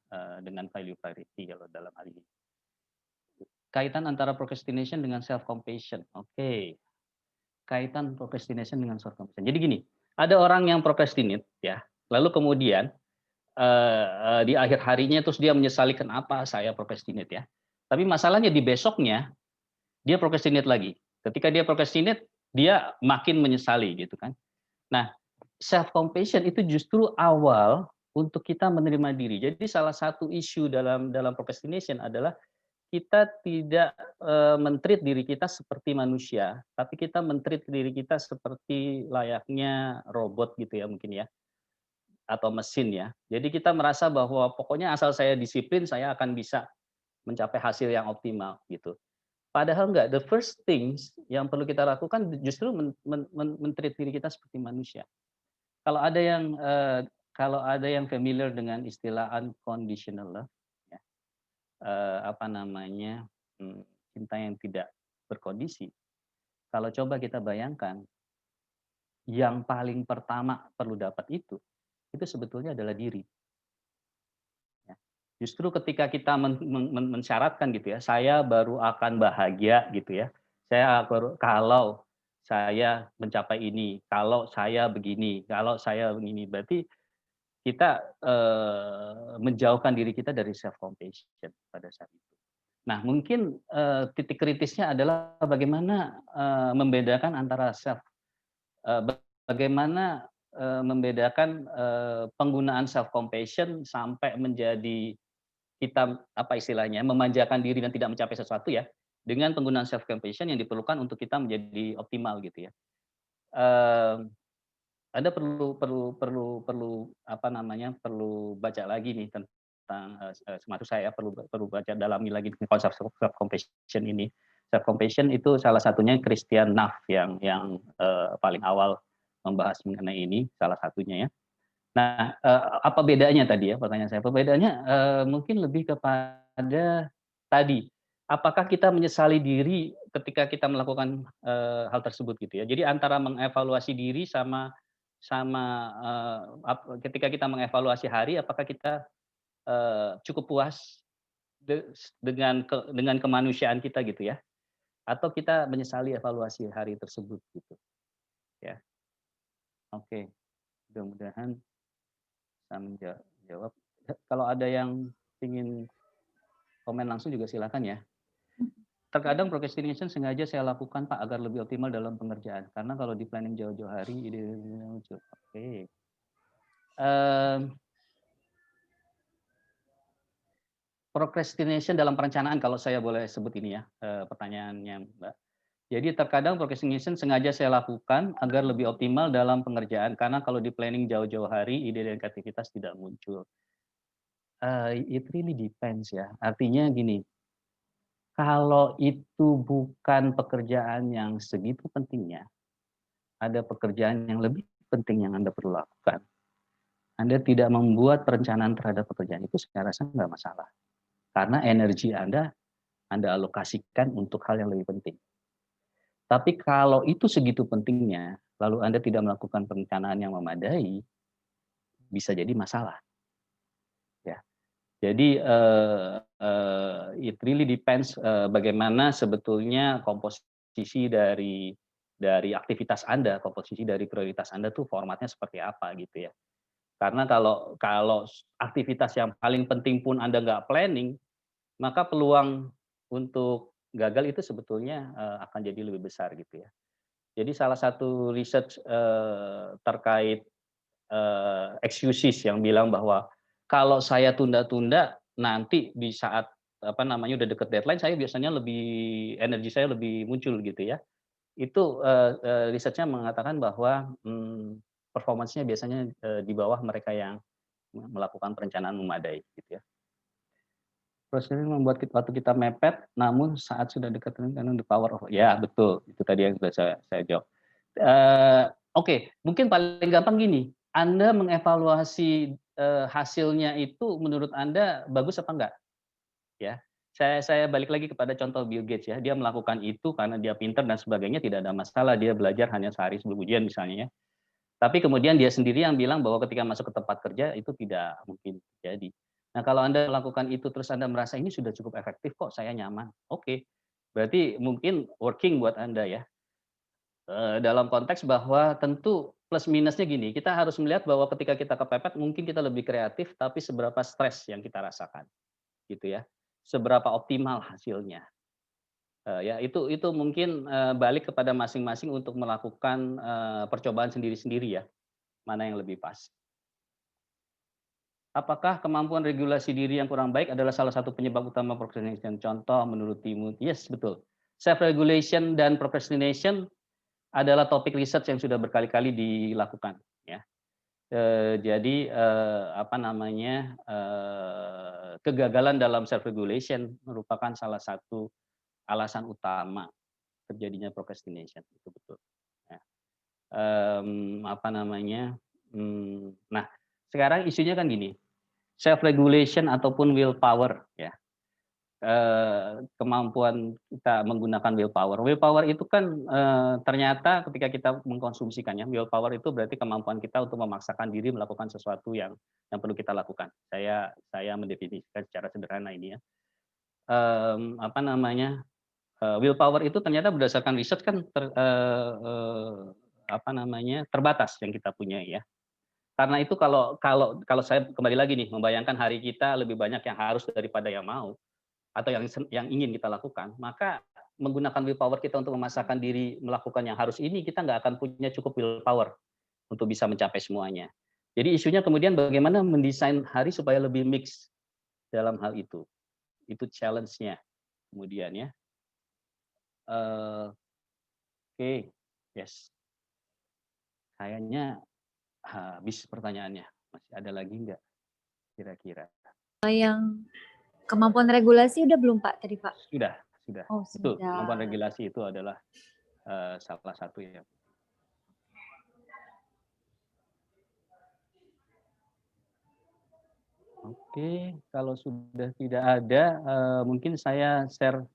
value priority kalau dalam hal ini. Kaitan antara procrastination dengan self compassion. Oke. Kaitan procrastination dengan self compassion. Jadi gini, ada orang yang procrastinate ya, lalu kemudian di akhir harinya terus dia menyesali kenapa saya procrastinate ya. Tapi masalahnya di besoknya dia procrastinate lagi. Ketika dia procrastinate, dia makin menyesali gitu kan. Nah, self compassion itu justru awal untuk kita menerima diri. Jadi salah satu isu dalam procrastination adalah kita tidak men-treat diri kita seperti manusia, tapi kita men-treat diri kita seperti layaknya robot gitu ya mungkin ya, atau mesin ya. Jadi kita merasa bahwa pokoknya asal saya disiplin, saya akan bisa mencapai hasil yang optimal gitu. Padahal enggak, the first things yang perlu kita lakukan justru men-treat diri kita seperti manusia. Kalau ada yang familiar dengan istilah unconditional love, ya, apa namanya, cinta yang tidak berkondisi. Kalau coba kita bayangkan, yang paling pertama perlu dapat itu sebetulnya adalah diri. Ya. Justru ketika kita mensyaratkan gitu ya, saya baru akan bahagia gitu ya. Kalau saya mencapai ini, kalau saya begini, berarti kita menjauhkan diri kita dari self compassion pada saat itu. Nah, mungkin titik kritisnya adalah bagaimana membedakan antara bagaimana membedakan penggunaan self compassion sampai menjadi kita apa istilahnya memanjakan diri dan tidak mencapai sesuatu ya, dengan penggunaan self compassion yang diperlukan untuk kita menjadi optimal gitu ya. Anda perlu apa namanya, perlu baca lagi nih tentang termasuk saya perlu baca dalami lagi konsep self compassion ini. Self compassion itu salah satunya Christian Neff yang paling awal membahas mengenai ini, salah satunya ya. Nah, apa bedanya tadi ya, pertanyaan saya? Perbedaannya mungkin lebih kepada tadi, apakah kita menyesali diri ketika kita melakukan hal tersebut gitu ya. Jadi antara mengevaluasi diri sama ketika kita mengevaluasi hari, apakah kita cukup puas dengan kemanusiaan kita gitu ya, atau kita menyesali evaluasi hari tersebut gitu ya. Oke, mudah-mudahan bisa menjawab. Kalau ada yang ingin komen langsung juga silakan ya. Terkadang procrastination sengaja saya lakukan Pak agar lebih optimal dalam pengerjaan. Karena kalau di planning jauh-jauh hari ide muncul. Oke. Procrastination dalam perencanaan kalau saya boleh sebut ini ya pertanyaannya Mbak. Jadi terkadang procrastination sengaja saya lakukan agar lebih optimal dalam pengerjaan. Karena kalau di planning jauh-jauh hari ide dan kreativitas tidak muncul. It really depends ya. Artinya gini, kalau itu bukan pekerjaan yang segitu pentingnya, ada pekerjaan yang lebih penting yang Anda perlu lakukan. Anda tidak membuat perencanaan terhadap pekerjaan itu, saya rasa nggak masalah. Karena energi Anda alokasikan untuk hal yang lebih penting. Tapi kalau itu segitu pentingnya, lalu Anda tidak melakukan perencanaan yang memadai, bisa jadi masalah. Ya. Jadi it really depends bagaimana sebetulnya komposisi dari aktivitas Anda, komposisi dari prioritas Anda tuh formatnya seperti apa gitu ya. Karena kalau aktivitas yang paling penting pun Anda nggak planning, maka peluang untuk gagal itu sebetulnya akan jadi lebih besar gitu ya. Jadi salah satu research terkait excuses yang bilang bahwa kalau saya tunda-tunda nanti di saat udah deket deadline saya biasanya energi saya lebih muncul gitu ya. Itu risetnya mengatakan bahwa performance-nya biasanya di bawah mereka yang melakukan perencanaan memadai gitu ya. Terus ini membuat waktu kita mepet, namun saat sudah dekat dengan the power of ya betul itu tadi yang sudah saya jawab. Oke, mungkin paling gampang gini, Anda mengevaluasi hasilnya itu menurut Anda bagus apa enggak? Ya, saya balik lagi kepada contoh Bill Gates ya, dia melakukan itu karena dia pintar dan sebagainya tidak ada masalah, dia belajar hanya sehari sebelum ujian misalnya ya. Tapi kemudian dia sendiri yang bilang bahwa ketika masuk ke tempat kerja itu tidak mungkin terjadi. Nah, kalau Anda melakukan itu terus Anda merasa ini sudah cukup efektif kok, saya nyaman. Oke, berarti mungkin working buat Anda ya. Dalam konteks bahwa tentu plus minusnya gini, kita harus melihat bahwa ketika kita kepepet mungkin kita lebih kreatif, tapi seberapa stres yang kita rasakan, gitu ya. Seberapa optimal hasilnya. Ya itu mungkin balik kepada masing-masing untuk melakukan percobaan sendiri-sendiri ya, mana yang lebih pas. Apakah kemampuan regulasi diri yang kurang baik adalah salah satu penyebab utama procrastination? Contoh menurut Timur, yes betul. Self regulation dan procrastination adalah topik riset yang sudah berkali-kali dilakukan ya. Jadi kegagalan dalam self regulation merupakan salah satu alasan utama terjadinya procrastination, itu betul. Ya. Nah, sekarang isunya kan gini, self regulation ataupun willpower ya. Kemampuan kita menggunakan willpower. Willpower itu kan ternyata ketika kita mengkonsumsikannya, willpower itu berarti kemampuan kita untuk memaksakan diri melakukan sesuatu yang perlu kita lakukan. Saya mendefinisikan secara sederhana ini ya. Willpower itu ternyata berdasarkan riset kan terbatas yang kita punya ya. Karena itu kalau saya kembali lagi nih membayangkan hari kita lebih banyak yang harus daripada yang mau atau yang ingin kita lakukan, maka menggunakan willpower kita untuk memaksakan diri melakukan yang harus ini, kita nggak akan punya cukup willpower untuk bisa mencapai semuanya. Jadi isunya kemudian bagaimana mendesain hari supaya lebih mix dalam hal itu. Itu challenge-nya kemudian ya. Oke, yes. Kayaknya habis pertanyaannya. Masih ada lagi nggak kira-kira? Yang kemampuan regulasi udah belum Pak tadi Pak? Sudah, sudah. Oh, Itu sudah. kemampuan regulasi itu adalah salah satu ya. Oke, kalau sudah tidak ada, mungkin saya share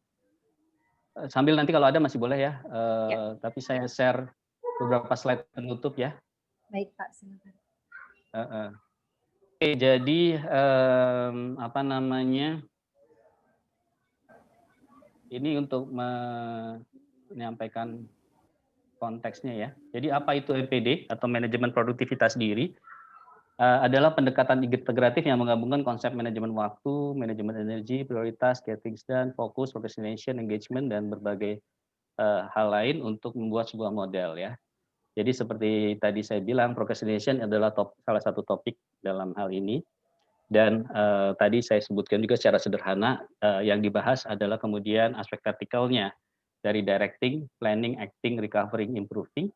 sambil nanti kalau ada masih boleh ya. Tapi saya share beberapa slide penutup ya. Baik, Pak, silakan. Oke, jadi apa namanya? Ini untuk menyampaikan konteksnya ya. Jadi apa itu MPD atau manajemen produktivitas diri? Adalah pendekatan integratif yang menggabungkan konsep manajemen waktu, manajemen energi, prioritas, get things done, fokus, procrastination, engagement, dan berbagai hal lain untuk membuat sebuah model ya. Jadi seperti tadi saya bilang, procrastination adalah salah satu topik dalam hal ini. Dan tadi saya sebutkan juga secara sederhana, yang dibahas adalah kemudian aspek vertikalnya dari directing, planning, acting, recovering, improving.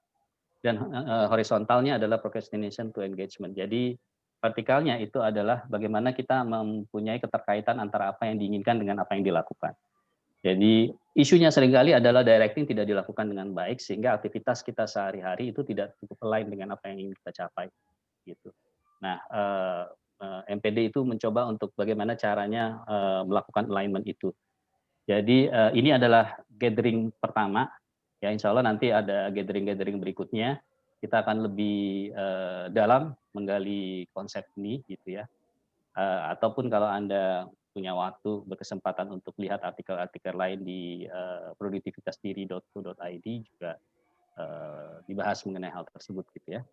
Dan horizontalnya adalah procrastination to engagement. Jadi vertikalnya itu adalah bagaimana kita mempunyai keterkaitan antara apa yang diinginkan dengan apa yang dilakukan. Jadi isunya seringkali adalah directing tidak dilakukan dengan baik sehingga aktivitas kita sehari-hari itu tidak cukup align dengan apa yang ingin kita capai. Gitu. Nah, MPD itu mencoba untuk bagaimana caranya melakukan alignment itu. Jadi ini adalah gathering pertama. Ya, insya Allah nanti ada gathering-gathering berikutnya. Kita akan lebih dalam menggali konsep ini, gitu ya. Ataupun kalau Anda punya waktu, berkesempatan untuk lihat artikel-artikel lain di produktivitasdiri.co.id juga dibahas mengenai hal tersebut, gitu ya.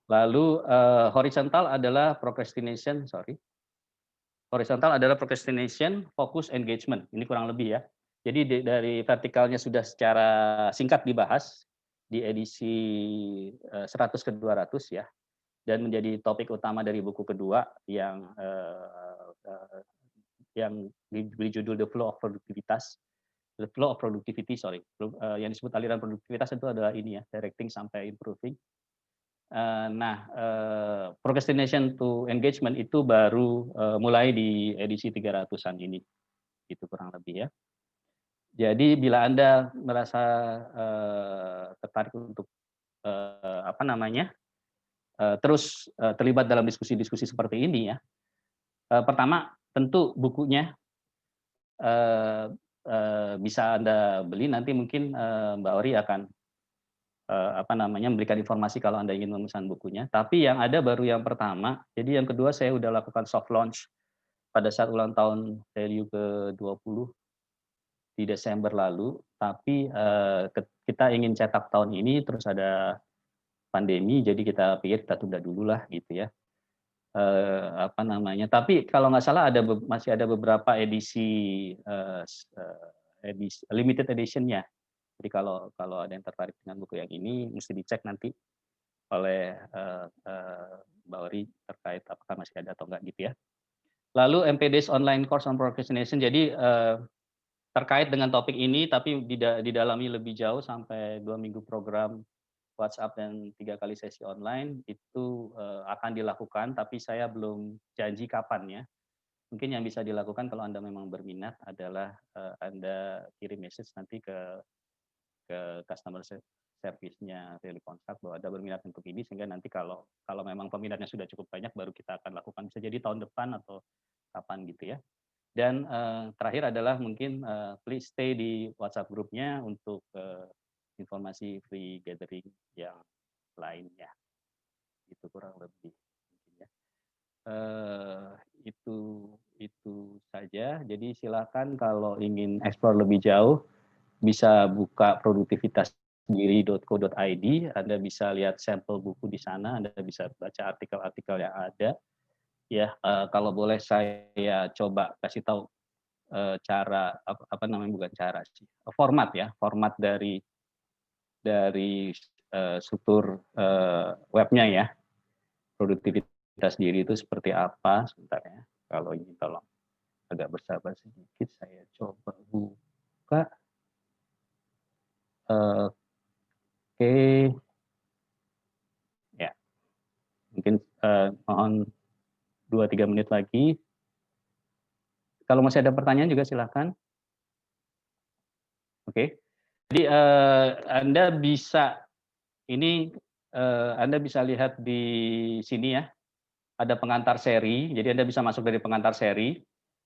Lalu horizontal adalah procrastination, horizontal adalah procrastination, focus, engagement. Ini kurang lebih ya. Jadi dari vertikalnya sudah secara singkat dibahas di edisi 100 ke 200 ya, dan menjadi topik utama dari buku kedua yang diberi judul The Flow of Productivity, yang disebut aliran produktivitas itu adalah ini ya, directing sampai improving. Procrastination to engagement itu baru mulai di edisi 300-an ini, itu kurang lebih ya. Jadi bila Anda merasa tertarik untuk terus terlibat dalam diskusi-diskusi seperti ini ya, pertama tentu bukunya bisa Anda beli, nanti mungkin Mbak Ori akan memberikan informasi kalau Anda ingin memesan bukunya. Tapi yang ada baru yang pertama, jadi yang kedua saya udah lakukan soft launch pada saat ulang tahun value ke-20 di Desember lalu, tapi kita ingin cetak tahun ini, terus ada pandemi, jadi kita pikir kita tunda dulu lah gitu ya. Tapi kalau nggak salah masih ada beberapa edisi limited edition-nya. Jadi kalau ada yang tertarik dengan buku yang ini, mesti dicek nanti oleh Mbak Ori terkait apakah masih ada atau enggak gitu ya. Lalu MPD's online course on procrastination, jadi terkait dengan topik ini, tapi didalami lebih jauh sampai 2 minggu program WhatsApp dan 3 kali sesi online, itu akan dilakukan, tapi saya belum janji kapan ya. Mungkin yang bisa dilakukan kalau Anda memang berminat adalah Anda kirim message nanti ke customer service-nya Telekontak bahwa Anda berminat untuk ini, sehingga nanti kalau memang peminatnya sudah cukup banyak, baru kita akan lakukan. Bisa jadi tahun depan atau kapan gitu ya. Dan terakhir adalah mungkin please stay di WhatsApp grupnya untuk informasi free gathering yang lainnya. Itu kurang lebih mungkin ya. Itu saja. Jadi silakan kalau ingin explore lebih jauh bisa buka produktivitasdiri.co.id. Anda bisa lihat sampel buku di sana. Anda bisa baca artikel-artikel yang ada. Ya, kalau boleh saya coba kasih tahu format ya, format dari struktur webnya ya, produktivitas diri itu seperti apa. Sebentar ya, kalau ini tolong agak bersabar sedikit, saya coba buka. Oke, ya, mungkin mohon 2-3 menit lagi. Kalau masih ada pertanyaan juga silakan. Oke. Jadi Anda bisa Anda bisa lihat di sini ya, ada pengantar seri. Jadi Anda bisa masuk dari pengantar seri.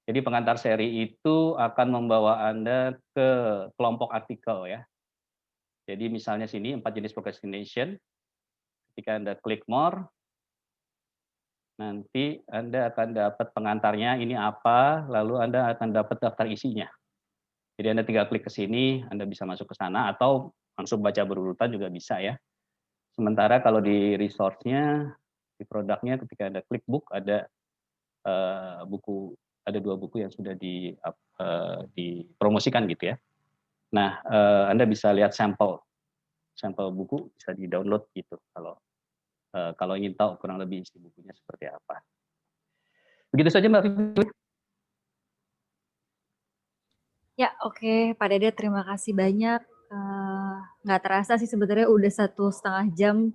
Jadi pengantar seri itu akan membawa Anda ke kelompok artikel ya. Jadi misalnya sini 4 jenis procrastination. Ketika Anda klik more, nanti Anda akan dapat pengantarnya ini apa, lalu Anda akan dapat daftar isinya. Jadi Anda tinggal klik ke sini, Anda bisa masuk ke sana atau langsung baca berurutan juga bisa ya. Sementara kalau di resource-nya, di produknya ketika Anda klik book ada ada 2 buku yang sudah dipromosikan gitu ya. Nah, Anda bisa lihat sampel buku bisa di-download gitu kalau ingin tahu kurang lebih isi bukunya seperti apa. Begitu saja Mbak Vivi. Ya, oke, Pak Dede, terima kasih banyak. Nggak terasa sih sebenarnya udah 1,5 jam.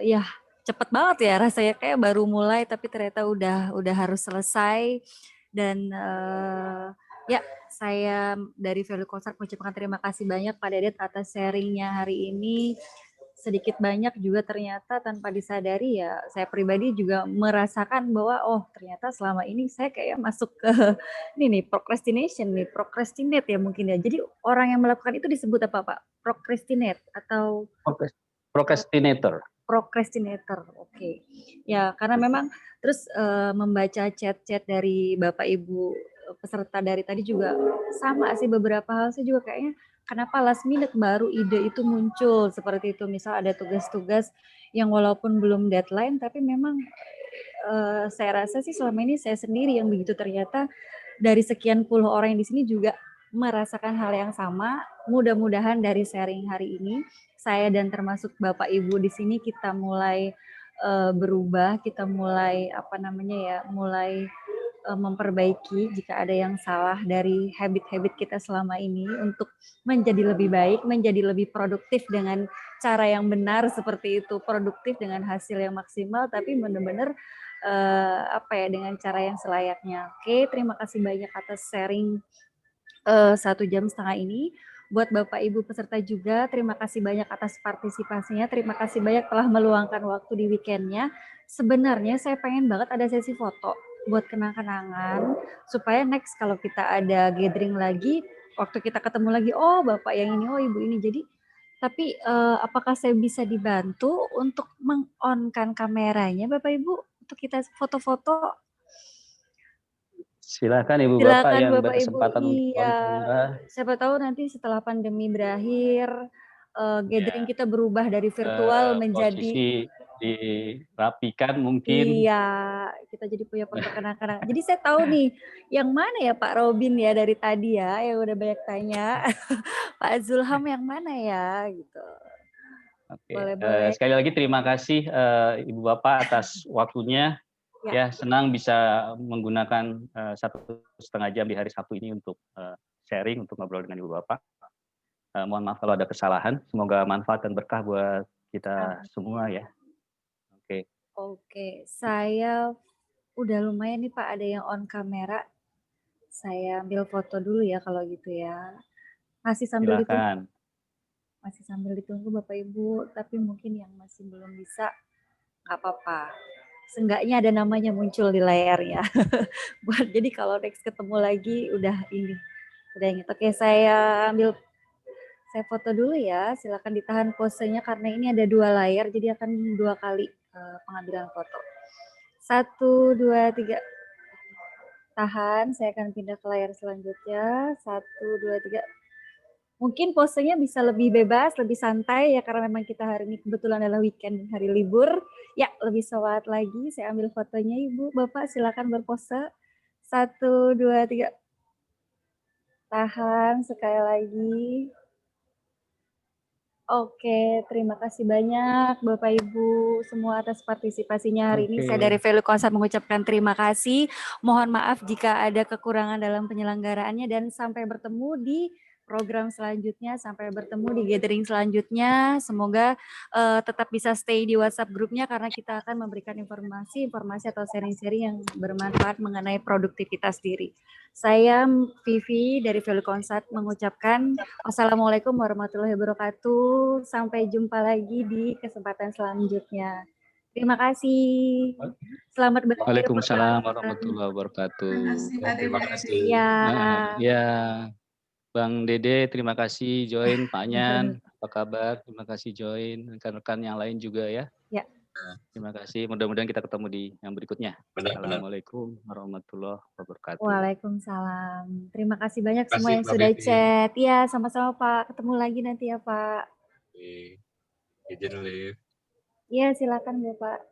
Ya, cepet banget ya rasanya, kayak baru mulai tapi ternyata udah harus selesai. Dan ya, saya dari Value Consult mengucapkan terima kasih banyak Pak Dedet atas sharingnya hari ini. Sedikit banyak juga ternyata tanpa disadari ya, saya pribadi juga merasakan bahwa oh ternyata selama ini saya kayak masuk ke ini nih procrastinate ya mungkin ya. Jadi orang yang melakukan itu disebut apa Pak? Procrastinate atau Procrastinator. Procrastinator, oke. Ya, karena memang terus membaca chat-chat dari Bapak Ibu peserta dari tadi juga sama sih, beberapa hal saya juga kayaknya kenapa last minute baru ide itu muncul seperti itu. Misal ada tugas-tugas yang walaupun belum deadline tapi memang saya rasa sih selama ini saya sendiri yang begitu, ternyata dari sekian puluh orang yang di sini juga merasakan hal yang sama. Mudah-mudahan dari sharing hari ini saya dan termasuk Bapak Ibu di sini kita mulai berubah, kita mulai mulai memperbaiki jika ada yang salah dari habit-habit kita selama ini untuk menjadi lebih baik, menjadi lebih produktif dengan cara yang benar seperti itu, produktif dengan hasil yang maksimal tapi benar-benar dengan cara yang selayaknya. Oke, terima kasih banyak atas sharing 1,5 jam ini. Buat Bapak Ibu peserta juga, terima kasih banyak atas partisipasinya. Terima kasih banyak telah meluangkan waktu di weekendnya. Sebenarnya saya pengen banget ada sesi foto buat kenang-kenangan, supaya next kalau kita ada gathering lagi, waktu kita ketemu lagi, oh Bapak yang ini, oh Ibu ini. Jadi, tapi apakah saya bisa dibantu untuk meng-on-kan kameranya Bapak Ibu untuk kita foto-foto? Silakan Ibu Bapak yang Bapak Ibu, berkesempatan untuk on kamera. siapa tahu nanti setelah pandemi berakhir, gathering kita berubah dari virtual menjadi posisi dirapikan mungkin. Iya, kita jadi punya foto kenang-kenangan. Jadi saya tahu nih, yang mana ya Pak Robin ya dari tadi ya, yang udah banyak tanya. Pak Zulham yang mana ya, gitu. Oke. Boleh-boleh. Sekali lagi terima kasih Ibu Bapak atas waktunya. Ya, senang bisa menggunakan 1,5 jam di hari Sabtu ini untuk sharing, untuk ngobrol dengan Ibu Bapak. Mohon maaf kalau ada kesalahan. Semoga manfaat dan berkah buat kita semua ya. Oke, saya udah lumayan nih Pak, ada yang on kamera. Saya ambil foto dulu ya kalau gitu ya. Masih sambil ditunggu. Masih sambil ditunggu Bapak Ibu, tapi mungkin yang masih belum bisa, nggak apa-apa. Seenggaknya ada namanya muncul di layar ya. Jadi kalau next ketemu lagi udah inget. Oke, saya foto dulu ya. Silakan ditahan posenya karena ini ada 2 layar, jadi akan 2 kali pengambilan foto. 1, 2, 3. Tahan, saya akan pindah ke layar selanjutnya. 1, 2, 3. Mungkin posenya bisa lebih bebas, lebih santai ya karena memang kita hari ini kebetulan adalah weekend, hari libur. Ya, lebih semangat lagi. Saya ambil fotonya Ibu, Bapak silakan berpose. 1, 2, 3. Tahan sekali lagi. Oke, terima kasih banyak Bapak Ibu semua atas partisipasinya hari ini. Saya dari Value Consult mengucapkan terima kasih. Mohon maaf jika ada kekurangan dalam penyelenggaraannya dan sampai bertemu di program selanjutnya. Sampai bertemu di gathering selanjutnya. Semoga tetap bisa stay di WhatsApp grupnya karena kita akan memberikan informasi atau sharing-sharing yang bermanfaat mengenai produktivitas diri. Saya Vivi dari Value Consult mengucapkan wassalamualaikum warahmatullahi wabarakatuh. Sampai jumpa lagi di kesempatan selanjutnya. Terima kasih. Selamat berakhir. Waalaikumsalam warahmatullahi wabarakatuh. Terima kasih. Ya. Ya, Bang Dede, terima kasih join. Pak Nyan, apa kabar? Terima kasih join. Rekan-rekan yang lain juga ya. Ya. Terima kasih. Mudah-mudahan kita ketemu di yang berikutnya. Benar-benar. Assalamualaikum warahmatullahi wabarakatuh. Waalaikumsalam. Terima kasih banyak Terima semua kasih, yang Mbak sudah Vivi. chat. Ya, sama-sama Pak. Ketemu lagi nanti ya Pak. Oke. Izin live. Ya, silakan Bapak.